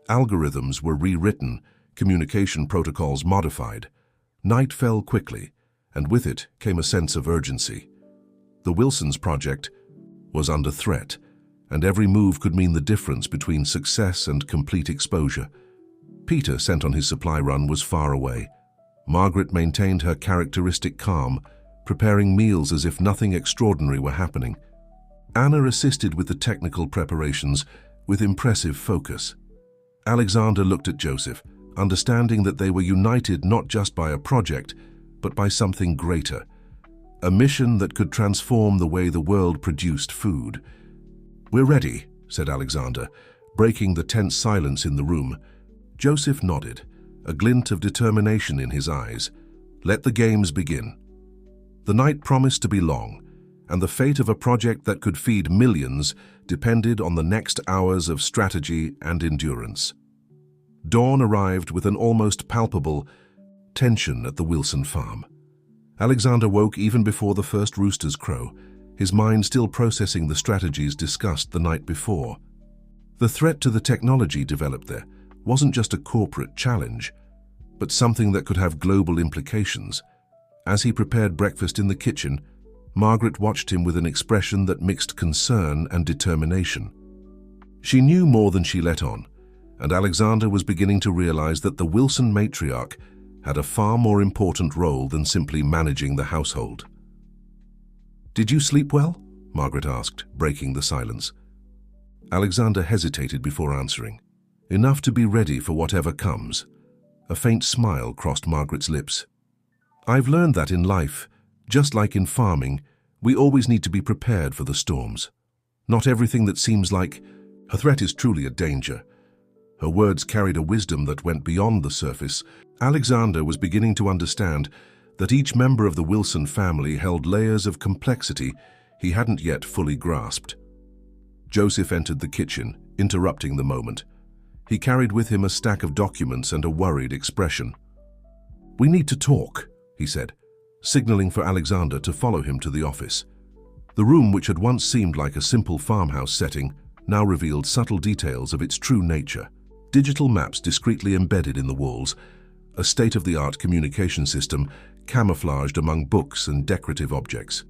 Algorithms were rewritten, communication protocols modified. Night fell quickly, and with it came a sense of urgency. The Wilson's project was under threat, and every move could mean the difference between success and complete exposure. Peter, sent on his supply run, was far away. Margaret maintained her characteristic calm, preparing meals as if nothing extraordinary were happening. Anna assisted with the technical preparations with impressive focus. Alexander looked at Joseph, understanding that they were united not just by a project, but by something greater. A mission that could transform the way the world produced food. "We're ready," said Alexander, breaking the tense silence in the room. Joseph nodded, a glint of determination in his eyes. Let the games begin. The night promised to be long, and the fate of a project that could feed millions depended on the next hours of strategy and endurance. Dawn arrived with an almost palpable tension at the Wilson farm. Alexander woke even before the first roosters crow, his mind still processing the strategies discussed the night before. The threat to the technology developed there wasn't just a corporate challenge, but something that could have global implications. As he prepared breakfast in the kitchen, Margaret watched him with an expression that mixed concern and determination. She knew more than she let on, and Alexander was beginning to realize that the Wilson matriarch had a far more important role than simply managing the household. "Did you sleep well?" Margaret asked, breaking the silence. Alexander hesitated before answering. "Enough to be ready for whatever comes." A faint smile crossed Margaret's lips. "I've learned that in life, just like in farming, we always need to be prepared for the storms. Not everything that seems like a threat is truly a danger." Her words carried a wisdom that went beyond the surface. Alexander was beginning to understand that each member of the Wilson family held layers of complexity he hadn't yet fully grasped. Joseph entered the kitchen, interrupting the moment. He carried with him a stack of documents and a worried expression. "We need to talk," he said, signaling for Alexander to follow him to the office. The room, which had once seemed like a simple farmhouse setting, now revealed subtle details of its true nature. Digital maps discreetly embedded in the walls, a state-of-the-art communication system camouflaged among books and decorative objects.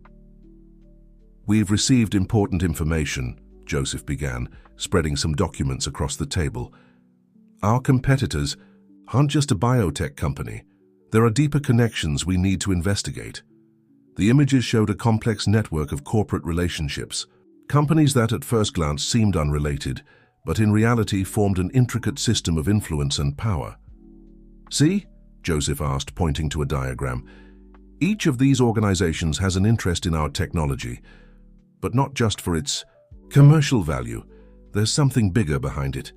"We've received important information," Joseph began, spreading some documents across the table. "Our competitors aren't just a biotech company. There are deeper connections we need to investigate." The images showed a complex network of corporate relationships, companies that at first glance seemed unrelated, but in reality formed an intricate system of influence and power. "See?" Joseph asked, pointing to a diagram. "Each of these organizations has an interest in our technology, but not just for its commercial value. There's something bigger behind it."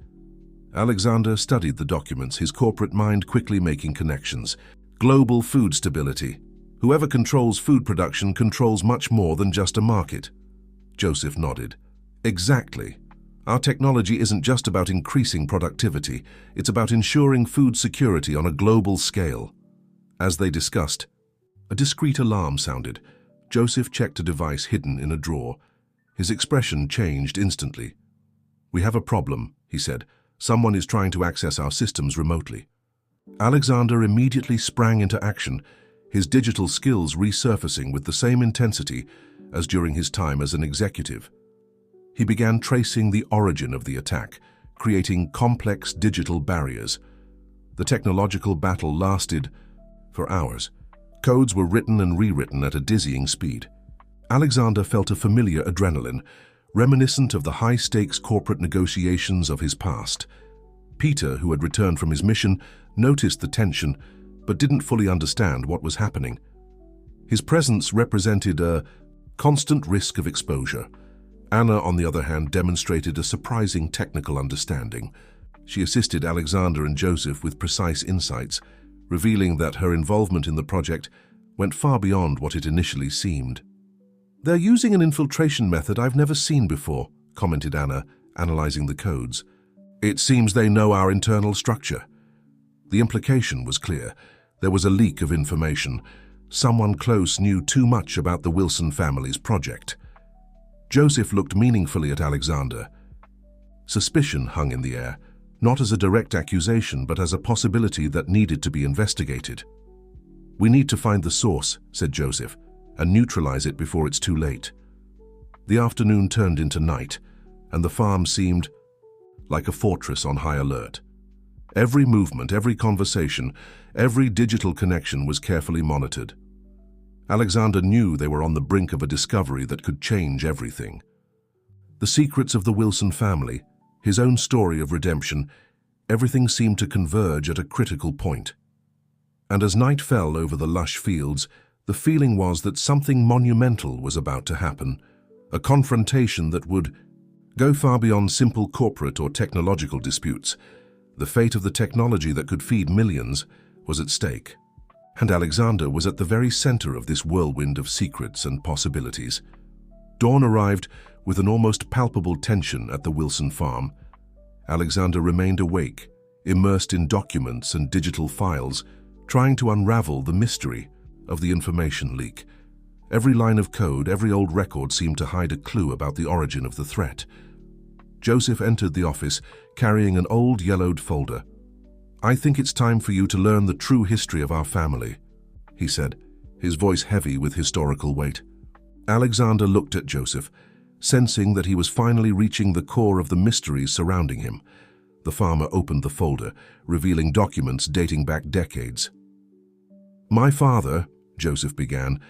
Alexander studied the documents, his corporate mind quickly making connections. Global food stability. Whoever controls food production controls much more than just a market. Joseph nodded. "Exactly. Our technology isn't just about increasing productivity, it's about ensuring food security on a global scale." As they discussed, a discreet alarm sounded. Joseph checked a device hidden in a drawer. His expression changed instantly. "We have a problem," he said. Someone is trying to access our systems remotely. Alexander immediately sprang into action, his digital skills resurfacing with the same intensity as during his time as an executive. He began tracing the origin of the attack, creating complex digital barriers. The technological battle lasted for hours. Codes were written and rewritten at a dizzying speed. Alexander felt a familiar adrenaline, reminiscent of the high-stakes corporate negotiations of his past. Peter, who had returned from his mission, noticed the tension, but didn't fully understand what was happening. His presence represented a constant risk of exposure. Anna, on the other hand, demonstrated a surprising technical understanding. She assisted Alexander and Joseph with precise insights, revealing that her involvement in the project went far beyond what it initially seemed. "They're using an infiltration method I've never seen before," commented Anna, analyzing the codes. "It seems they know our internal structure." The implication was clear. There was a leak of information. Someone close knew too much about the Wilson family's project. Joseph looked meaningfully at Alexander. Suspicion hung in the air, not as a direct accusation, but as a possibility that needed to be investigated. "We need to find the source," said Joseph, "and neutralize it before it's too late." The afternoon turned into night, and the farm seemed like a fortress on high alert. Every movement, every conversation, every digital connection was carefully monitored. Alexander knew they were on the brink of a discovery that could change everything. The secrets of the Wilson family, his own story of redemption, everything seemed to converge at a critical point. And as night fell over the lush fields, the feeling was that something monumental was about to happen, a confrontation that would go far beyond simple corporate or technological disputes. The fate of the technology that could feed millions was at stake. And Alexander was at the very center of this whirlwind of secrets and possibilities. Dawn arrived with an almost palpable tension at the Wilson farm. Alexander remained awake, immersed in documents and digital files, trying to unravel the mystery of the information leak. Every line of code, every old record seemed to hide a clue about the origin of the threat. Joseph entered the office, carrying an old yellowed folder. "I think it's time for you to learn the true history of our family," he said, his voice heavy with historical weight. Alexander looked at Joseph, sensing that he was finally reaching the core of the mysteries surrounding him. The farmer opened the folder, revealing documents dating back decades. "My father," Joseph began,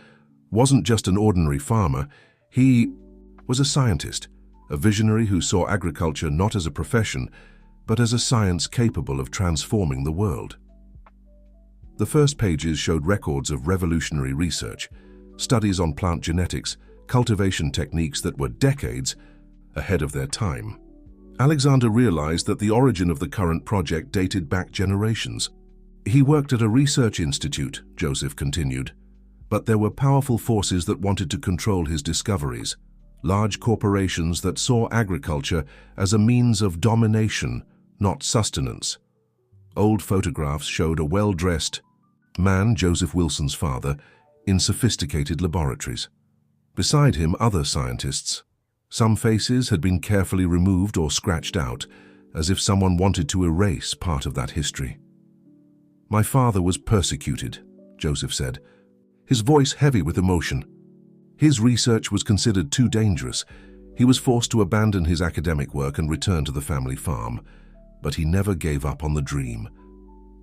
"wasn't just an ordinary farmer. He was a scientist, a visionary who saw agriculture not as a profession, but as a science capable of transforming the world." The first pages showed records of revolutionary research, studies on plant genetics, cultivation techniques that were decades ahead of their time. Alexander realized that the origin of the current project dated back generations. "He worked at a research institute," Joseph continued, "but there were powerful forces that wanted to control his discoveries, large corporations that saw agriculture as a means of domination, not sustenance." Old photographs showed a well-dressed man, Joseph Wilson's father, in sophisticated laboratories. Beside him, other scientists. Some faces had been carefully removed or scratched out, as if someone wanted to erase part of that history. "My father was persecuted," Joseph said, his voice heavy with emotion. "His research was considered too dangerous. He was forced to abandon his academic work and return to the family farm. But he never gave up on the dream."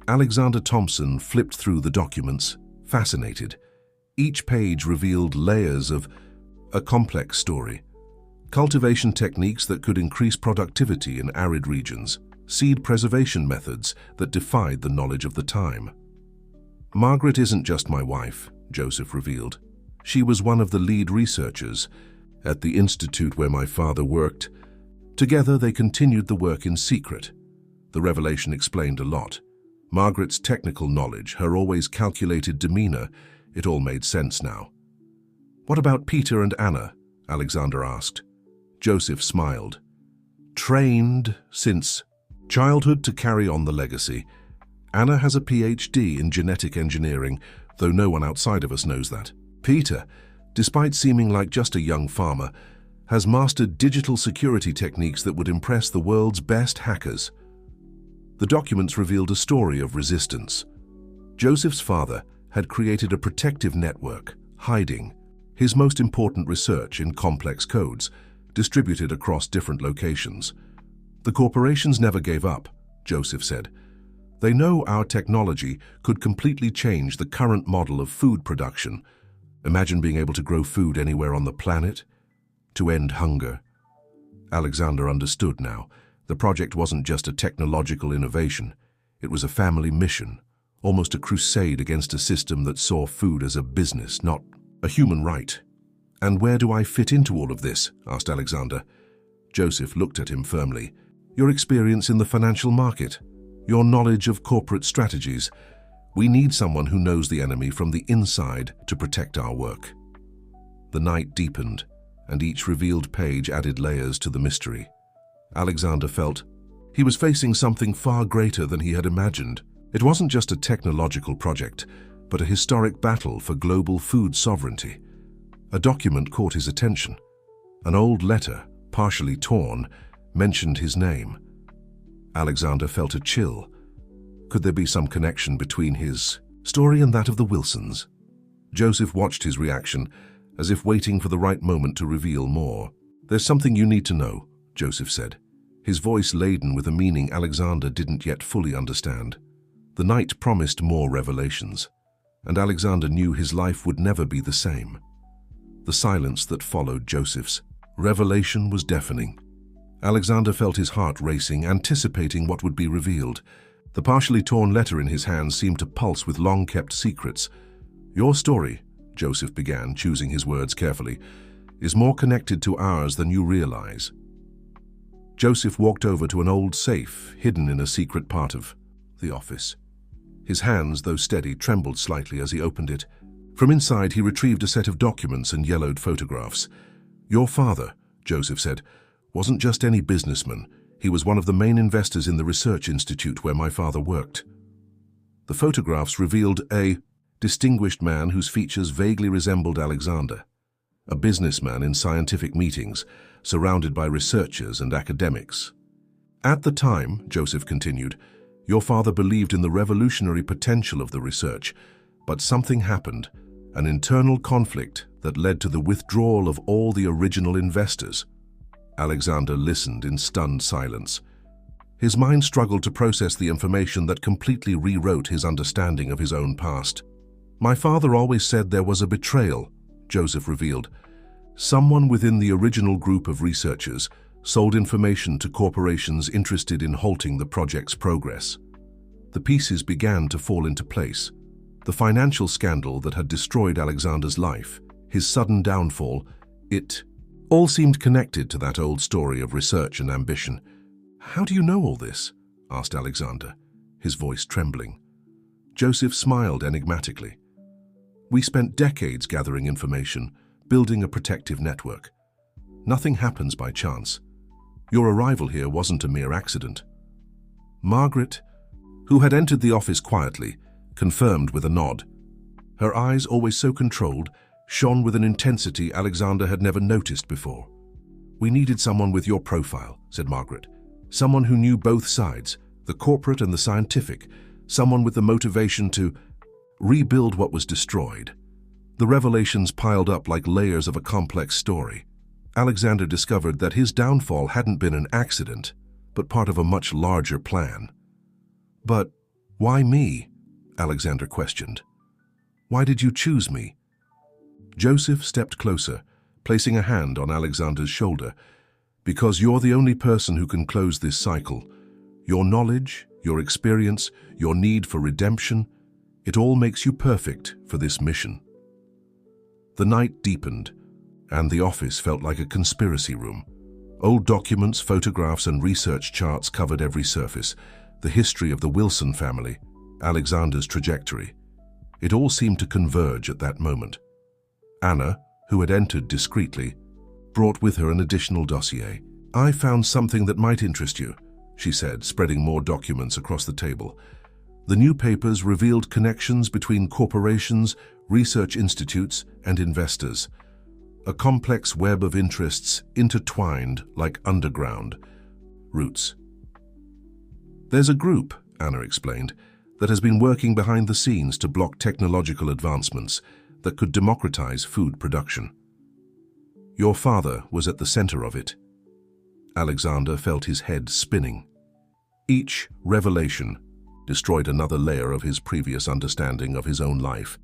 Alexander Thompson flipped through the documents, fascinated. Each page revealed layers of a complex story. Cultivation techniques that could increase productivity in arid regions, seed preservation methods that defied the knowledge of the time. "Margaret isn't just my wife," Joseph revealed. "She was one of the lead researchers at the institute where my father worked. Together they continued the work in secret." The revelation explained a lot. Margaret's technical knowledge, her always calculated demeanor, it all made sense now. "What about Peter and Anna?" Alexander asked. Joseph smiled. "Trained since childhood to carry on the legacy. Anna has a PhD in genetic engineering, though no one outside of us knows that. Peter, despite seeming like just a young farmer, has mastered digital security techniques that would impress the world's best hackers." The documents revealed a story of resistance. Joseph's father had created a protective network, hiding his most important research in complex codes, distributed across different locations. "The corporations never gave up," Joseph said. "They know our technology could completely change the current model of food production. Imagine being able to grow food anywhere on the planet, to end hunger." Alexander understood now. The project wasn't just a technological innovation. It was a family mission, almost a crusade against a system that saw food as a business, not a human right. "And where do I fit into all of this?" asked Alexander. Joseph looked at him firmly. "Your experience in the financial market, your knowledge of corporate strategies. We need someone who knows the enemy from the inside to protect our work." The night deepened, and each revealed page added layers to the mystery. Alexander felt he was facing something far greater than he had imagined. It wasn't just a technological project, but a historic battle for global food sovereignty. A document caught his attention. An old letter, partially torn, mentioned his name. Alexander felt a chill. Could there be some connection between his story and that of the Wilsons? Joseph watched his reaction, as if waiting for the right moment to reveal more. "There's something you need to know," Joseph said, his voice laden with a meaning Alexander didn't yet fully understand. The night promised more revelations, and Alexander knew his life would never be the same. The silence that followed Joseph's revelation was deafening. Alexander felt his heart racing, anticipating what would be revealed. The partially torn letter in his hands seemed to pulse with long-kept secrets. "Your story," Joseph began, choosing his words carefully, "is more connected to ours than you realize." Joseph walked over to an old safe hidden in a secret part of the office. His hands, though steady, trembled slightly as he opened it. From inside, he retrieved a set of documents and yellowed photographs. "Your father," Joseph said, "wasn't just any businessman. He was one of the main investors in the research institute where my father worked." The photographs revealed a distinguished man whose features vaguely resembled Alexander, a businessman in scientific meetings, surrounded by researchers and academics. "At the time," Joseph continued, "your father believed in the revolutionary potential of the research, but something happened, an internal conflict that led to the withdrawal of all the original investors." Alexander listened in stunned silence. His mind struggled to process the information that completely rewrote his understanding of his own past. "My father always said there was a betrayal," Joseph revealed. "Someone within the original group of researchers sold information to corporations interested in halting the project's progress." The pieces began to fall into place. The financial scandal that had destroyed Alexander's life, his sudden downfall, it all seemed connected to that old story of research and ambition. "How do you know all this?" asked Alexander, his voice trembling. Joseph smiled enigmatically. "We spent decades gathering information, building a protective network. Nothing happens by chance. Your arrival here wasn't a mere accident." Margaret, who had entered the office quietly, confirmed with a nod. Her eyes, always so controlled, shone with an intensity Alexander had never noticed before. "We needed someone with your profile," said Margaret. "Someone who knew both sides, the corporate and the scientific. Someone with the motivation to rebuild what was destroyed." The revelations piled up like layers of a complex story. Alexander discovered that his downfall hadn't been an accident, but part of a much larger plan. "But why me?" Alexander questioned. "Why did you choose me?" Joseph stepped closer, placing a hand on Alexander's shoulder. "Because you're the only person who can close this cycle. Your knowledge, your experience, your need for redemption, it all makes you perfect for this mission." The night deepened, and the office felt like a conspiracy room. Old documents, photographs, and research charts covered every surface. The history of the Wilson family, Alexander's trajectory. It all seemed to converge at that moment. Anna, who had entered discreetly, brought with her an additional dossier. "I found something that might interest you," she said, spreading more documents across the table. The new papers revealed connections between corporations, research institutes, and investors. A complex web of interests intertwined like underground roots. There's a group, Anna explained, that has been working behind the scenes to block technological advancements that could democratize food production. Your father was at the center of it. Alexander felt his head spinning. Each revelation destroyed another layer of his previous understanding of his own life.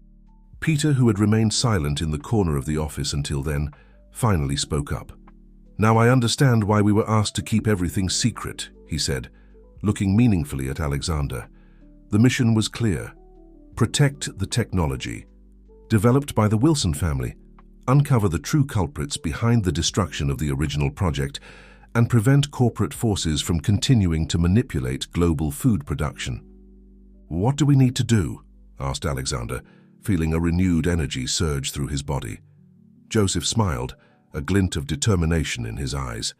Peter, who had remained silent in the corner of the office until then, finally spoke up. "Now I understand why we were asked to keep everything secret," he said, looking meaningfully at Alexander. The mission was clear. Protect the technology, developed by the Wilson family, uncover the true culprits behind the destruction of the original project, and prevent corporate forces from continuing to manipulate global food production. "What do we need to do?" asked Alexander, feeling a renewed energy surge through his body. Joseph smiled, a glint of determination in his eyes.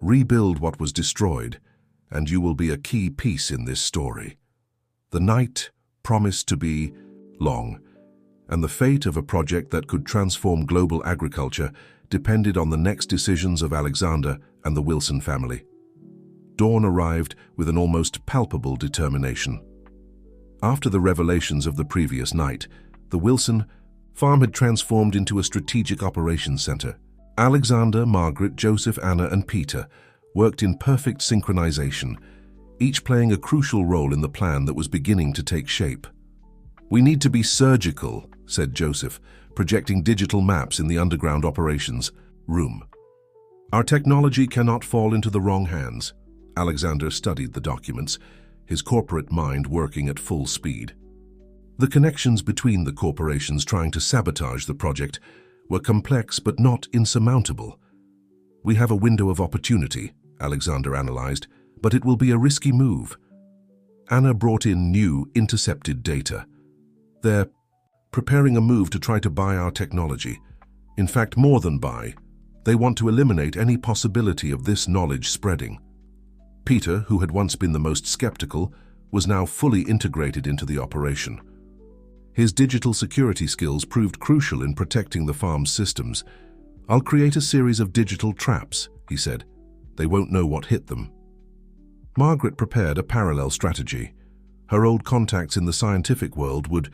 "Rebuild what was destroyed, and you will be a key piece in this story." The night promised to be long, and the fate of a project that could transform global agriculture depended on the next decisions of Alexander and the Wilson family. Dawn arrived with an almost palpable determination. After the revelations of the previous night, the Wilson farm had transformed into a strategic operations center. Alexander, Margaret, Joseph, Anna, and Peter worked in perfect synchronization, each playing a crucial role in the plan that was beginning to take shape. "We need to be surgical," said Joseph, projecting digital maps in the underground operations room. "Our technology cannot fall into the wrong hands." Alexander studied the documents, his corporate mind working at full speed. The connections between the corporations trying to sabotage the project were complex but not insurmountable. "We have a window of opportunity," Alexander analyzed, "but it will be a risky move." Anna brought in new, intercepted data. "They're preparing a move to try to buy our technology. In fact, more than buy. They want to eliminate any possibility of this knowledge spreading." Peter, who had once been the most skeptical, was now fully integrated into the operation. His digital security skills proved crucial in protecting the farm's systems. "I'll create a series of digital traps," he said. "They won't know what hit them." Margaret prepared a parallel strategy. Her old contacts in the scientific world would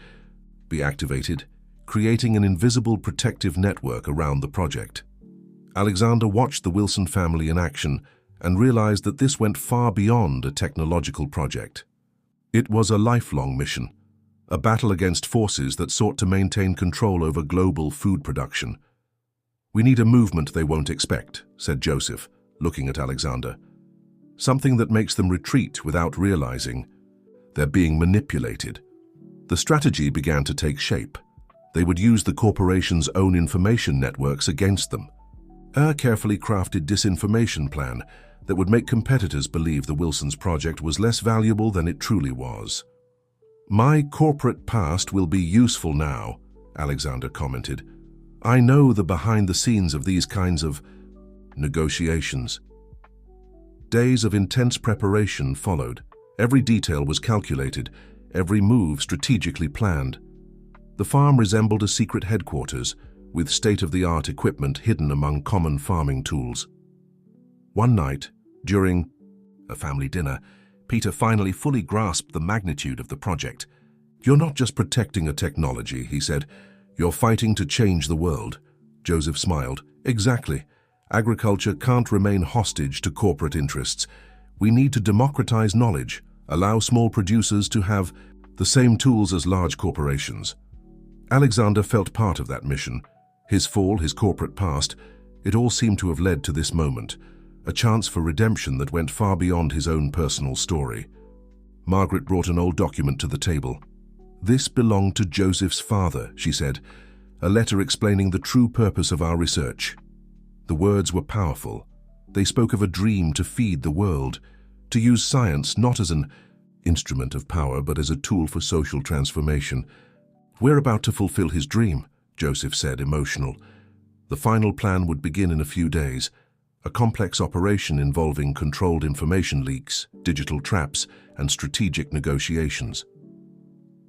be activated, creating an invisible protective network around the project. Alexander watched the Wilson family in action and realized that this went far beyond a technological project. It was a lifelong mission, a battle against forces that sought to maintain control over global food production. "We need a movement they won't expect," said Joseph, looking at Alexander. "Something that makes them retreat without realizing they're being manipulated." The strategy began to take shape. They would use the corporation's own information networks against them. A carefully crafted disinformation plan that would make competitors believe the Wilsons' project was less valuable than it truly was. "My corporate past will be useful now," Alexander commented. "I know the behind the scenes of these kinds of negotiations." Days of intense preparation followed. Every detail was calculated, every move strategically planned. The farm resembled a secret headquarters, with state-of-the-art equipment hidden among common farming tools. One night, during a family dinner, Peter finally fully grasped the magnitude of the project. "You're not just protecting a technology," he said. "You're fighting to change the world." Joseph smiled. "Exactly. Agriculture can't remain hostage to corporate interests. We need to democratize knowledge, allow small producers to have the same tools as large corporations." Alexander felt part of that mission. His fall, his corporate past, it all seemed to have led to this moment, a chance for redemption that went far beyond his own personal story. Margaret brought an old document to the table. "This belonged to Joseph's father," she said, "a letter explaining the true purpose of our research." The words were powerful. They spoke of a dream to feed the world, to use science not as an instrument of power, but as a tool for social transformation. "We're about to fulfill his dream," Joseph said, emotional. The final plan would begin in a few days, a complex operation involving controlled information leaks, digital traps, and strategic negotiations.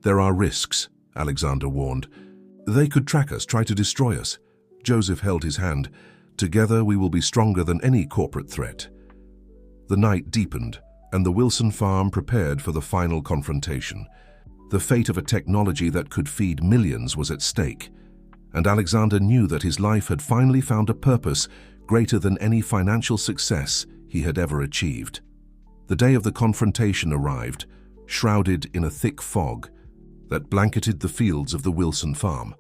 "There are risks," Alexander warned. "They could track us, try to destroy us." Joseph held his hand. "Together we will be stronger than any corporate threat." The night deepened, and the Wilson farm prepared for the final confrontation. The fate of a technology that could feed millions was at stake, and Alexander knew that his life had finally found a purpose greater than any financial success he had ever achieved. The day of the confrontation arrived, shrouded in a thick fog that blanketed the fields of the Wilson farm.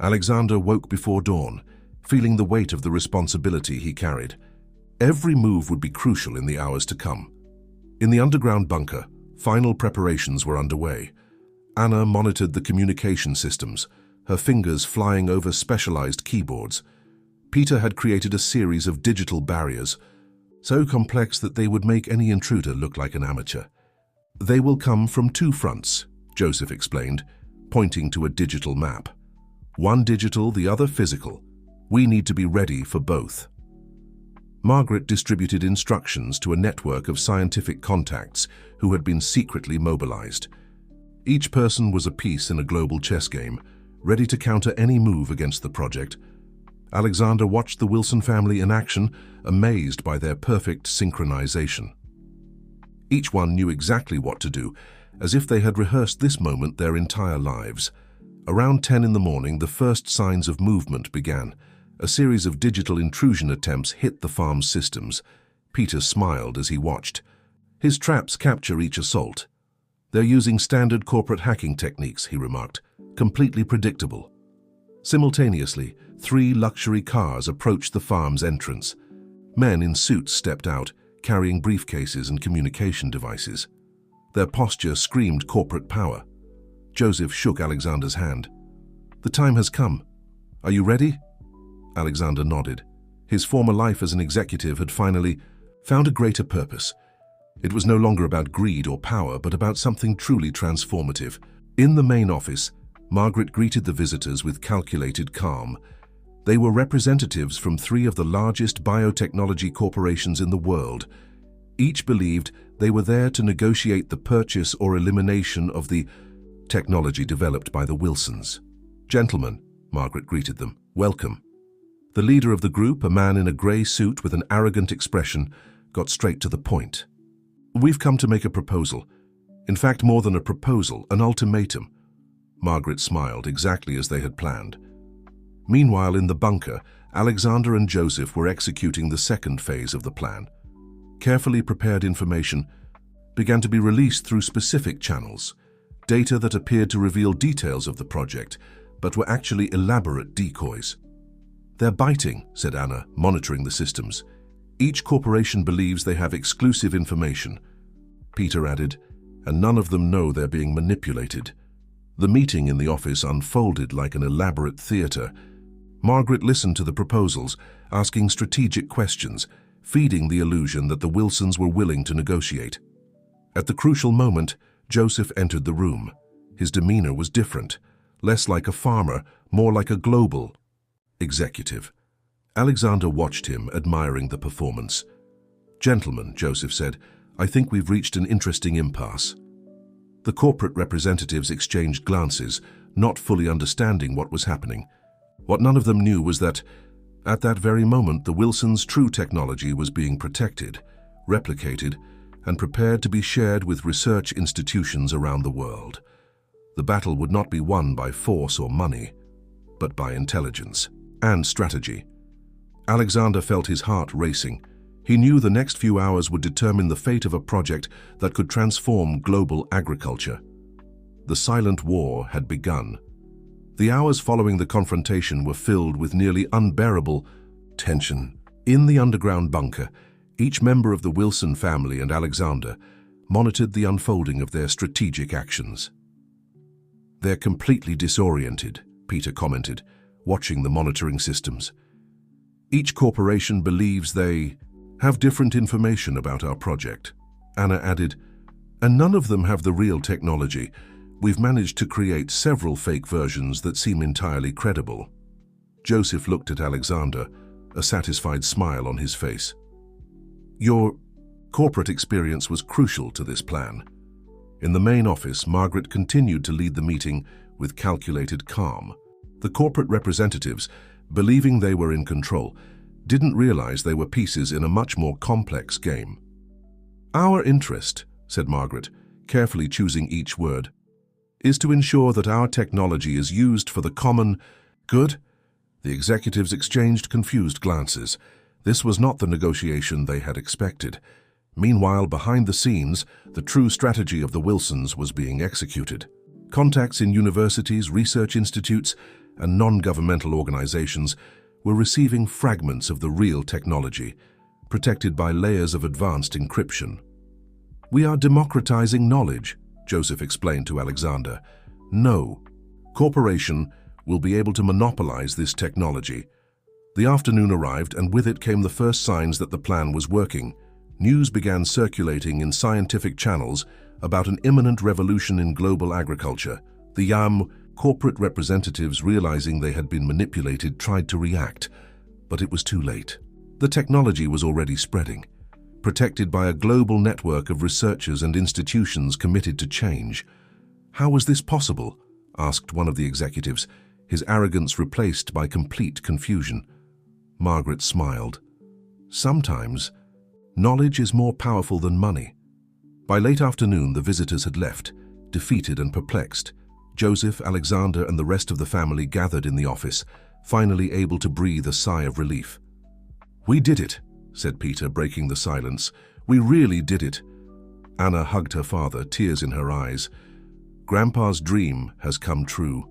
Alexander woke before dawn, feeling the weight of the responsibility he carried. Every move would be crucial in the hours to come. In the underground bunker, final preparations were underway. Anna monitored the communication systems, her fingers flying over specialized keyboards. Peter had created a series of digital barriers, so complex that they would make any intruder look like an amateur. "They will come from two fronts," Joseph explained, pointing to a digital map. "One digital, the other physical. We need to be ready for both." Margaret distributed instructions to a network of scientific contacts who had been secretly mobilized. Each person was a piece in a global chess game, ready to counter any move against the project. Alexander watched the Wilson family in action, amazed by their perfect synchronization. Each one knew exactly what to do, as if they had rehearsed this moment their entire lives. Around 10 in the morning, the first signs of movement began. A series of digital intrusion attempts hit the farm's systems. Peter smiled as he watched. His traps capture each assault. "They're using standard corporate hacking techniques," he remarked, "completely predictable." Simultaneously, 3 luxury cars approached the farm's entrance. Men in suits stepped out, carrying briefcases and communication devices. Their posture screamed corporate power. Joseph shook Alexander's hand. "The time has come. Are you ready?" Alexander nodded. His former life as an executive had finally found a greater purpose. It was no longer about greed or power, but about something truly transformative. In the main office, Margaret greeted the visitors with calculated calm. They were representatives from 3 of the largest biotechnology corporations in the world. Each believed they were there to negotiate the purchase or elimination of the technology developed by the Wilsons. "Gentlemen," Margaret greeted them, "welcome." The leader of the group, a man in a grey suit with an arrogant expression, got straight to the point. "We've come to make a proposal. In fact, more than a proposal, an ultimatum." Margaret smiled, exactly as they had planned. Meanwhile, in the bunker, Alexander and Joseph were executing the second phase of the plan. Carefully prepared information began to be released through specific channels, data that appeared to reveal details of the project, but were actually elaborate decoys. "They're biting," said Anna, monitoring the systems. "Each corporation believes they have exclusive information." Peter added, "And none of them know they're being manipulated." The meeting in the office unfolded like an elaborate theater. Margaret listened to the proposals, asking strategic questions, feeding the illusion that the Wilsons were willing to negotiate. At the crucial moment, Joseph entered the room. His demeanor was different, less like a farmer, more like a global executive. Alexander watched him, admiring the performance. "Gentlemen," Joseph said, "I think we've reached an interesting impasse." The corporate representatives exchanged glances, not fully understanding what was happening. What none of them knew was that, at that very moment, the Wilsons' true technology was being protected, replicated, and prepared to be shared with research institutions around the world. The battle would not be won by force or money, but by intelligence and strategy. Alexander felt his heart racing. He knew the next few hours would determine the fate of a project that could transform global agriculture. The silent war had begun. The hours following the confrontation were filled with nearly unbearable tension. In the underground bunker, each member of the Wilson family and Alexander monitored the unfolding of their strategic actions. "They're completely disoriented," Peter commented, watching the monitoring systems. "Each corporation believes they have different information about our project." Anna added, "And none of them have the real technology. We've managed to create several fake versions that seem entirely credible." Joseph looked at Alexander, a satisfied smile on his face. "Your corporate experience was crucial to this plan." In the main office, Margaret continued to lead the meeting with calculated calm. The corporate representatives, believing they were in control, didn't realize they were pieces in a much more complex game. "Our interest," said Margaret, carefully choosing each word, "is to ensure that our technology is used for the common good." The executives exchanged confused glances. This was not the negotiation they had expected. Meanwhile, behind the scenes, the true strategy of the Wilsons was being executed. Contacts in universities, research institutes, and non-governmental organizations were receiving fragments of the real technology, protected by layers of advanced encryption. "We are democratizing knowledge," Joseph explained to Alexander. "No corporation will be able to monopolize this technology." The afternoon arrived, and with it came the first signs that the plan was working. News began circulating in scientific channels about an imminent revolution in global agriculture. The corporate representatives, realizing they had been manipulated, tried to react, but it was too late. The technology was already spreading, protected by a global network of researchers and institutions committed to change. "How was this possible?" asked one of the executives, his arrogance replaced by complete confusion. Margaret smiled. "Sometimes, knowledge is more powerful than money." By late afternoon, the visitors had left, defeated and perplexed. Joseph, Alexander, and the rest of the family gathered in the office, finally able to breathe a sigh of relief. "We did it," said Peter, breaking the silence. "We really did it." Anna hugged her father, tears in her eyes. "Grandpa's dream has come true."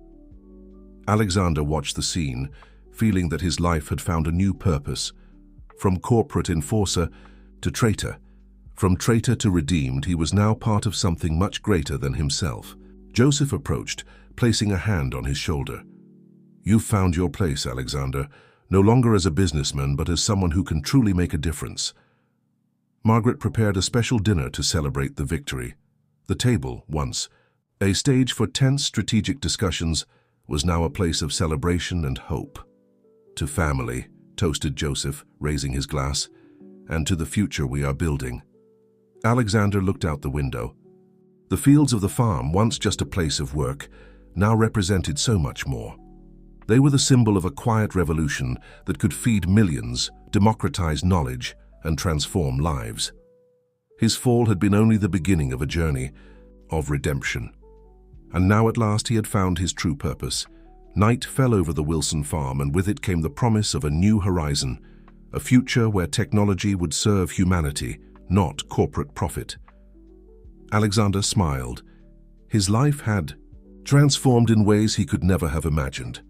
Alexander watched the scene, feeling that his life had found a new purpose. From corporate enforcer to traitor, from traitor to redeemed, he was now part of something much greater than himself. Joseph approached, placing a hand on his shoulder. "You've found your place, Alexander, no longer as a businessman, but as someone who can truly make a difference." Margaret prepared a special dinner to celebrate the victory. The table, once a stage for tense strategic discussions, was now a place of celebration and hope. "To family," toasted Joseph, raising his glass, "and to the future we are building." Alexander looked out the window. The fields of the farm, once just a place of work, now represented so much more. They were the symbol of a quiet revolution that could feed millions, democratize knowledge, and transform lives. His fall had been only the beginning of a journey of redemption. And now at last he had found his true purpose. Night fell over the Wilson farm, and with it came the promise of a new horizon, a future where technology would serve humanity, not corporate profit. Alexander smiled. His life had transformed in ways he could never have imagined.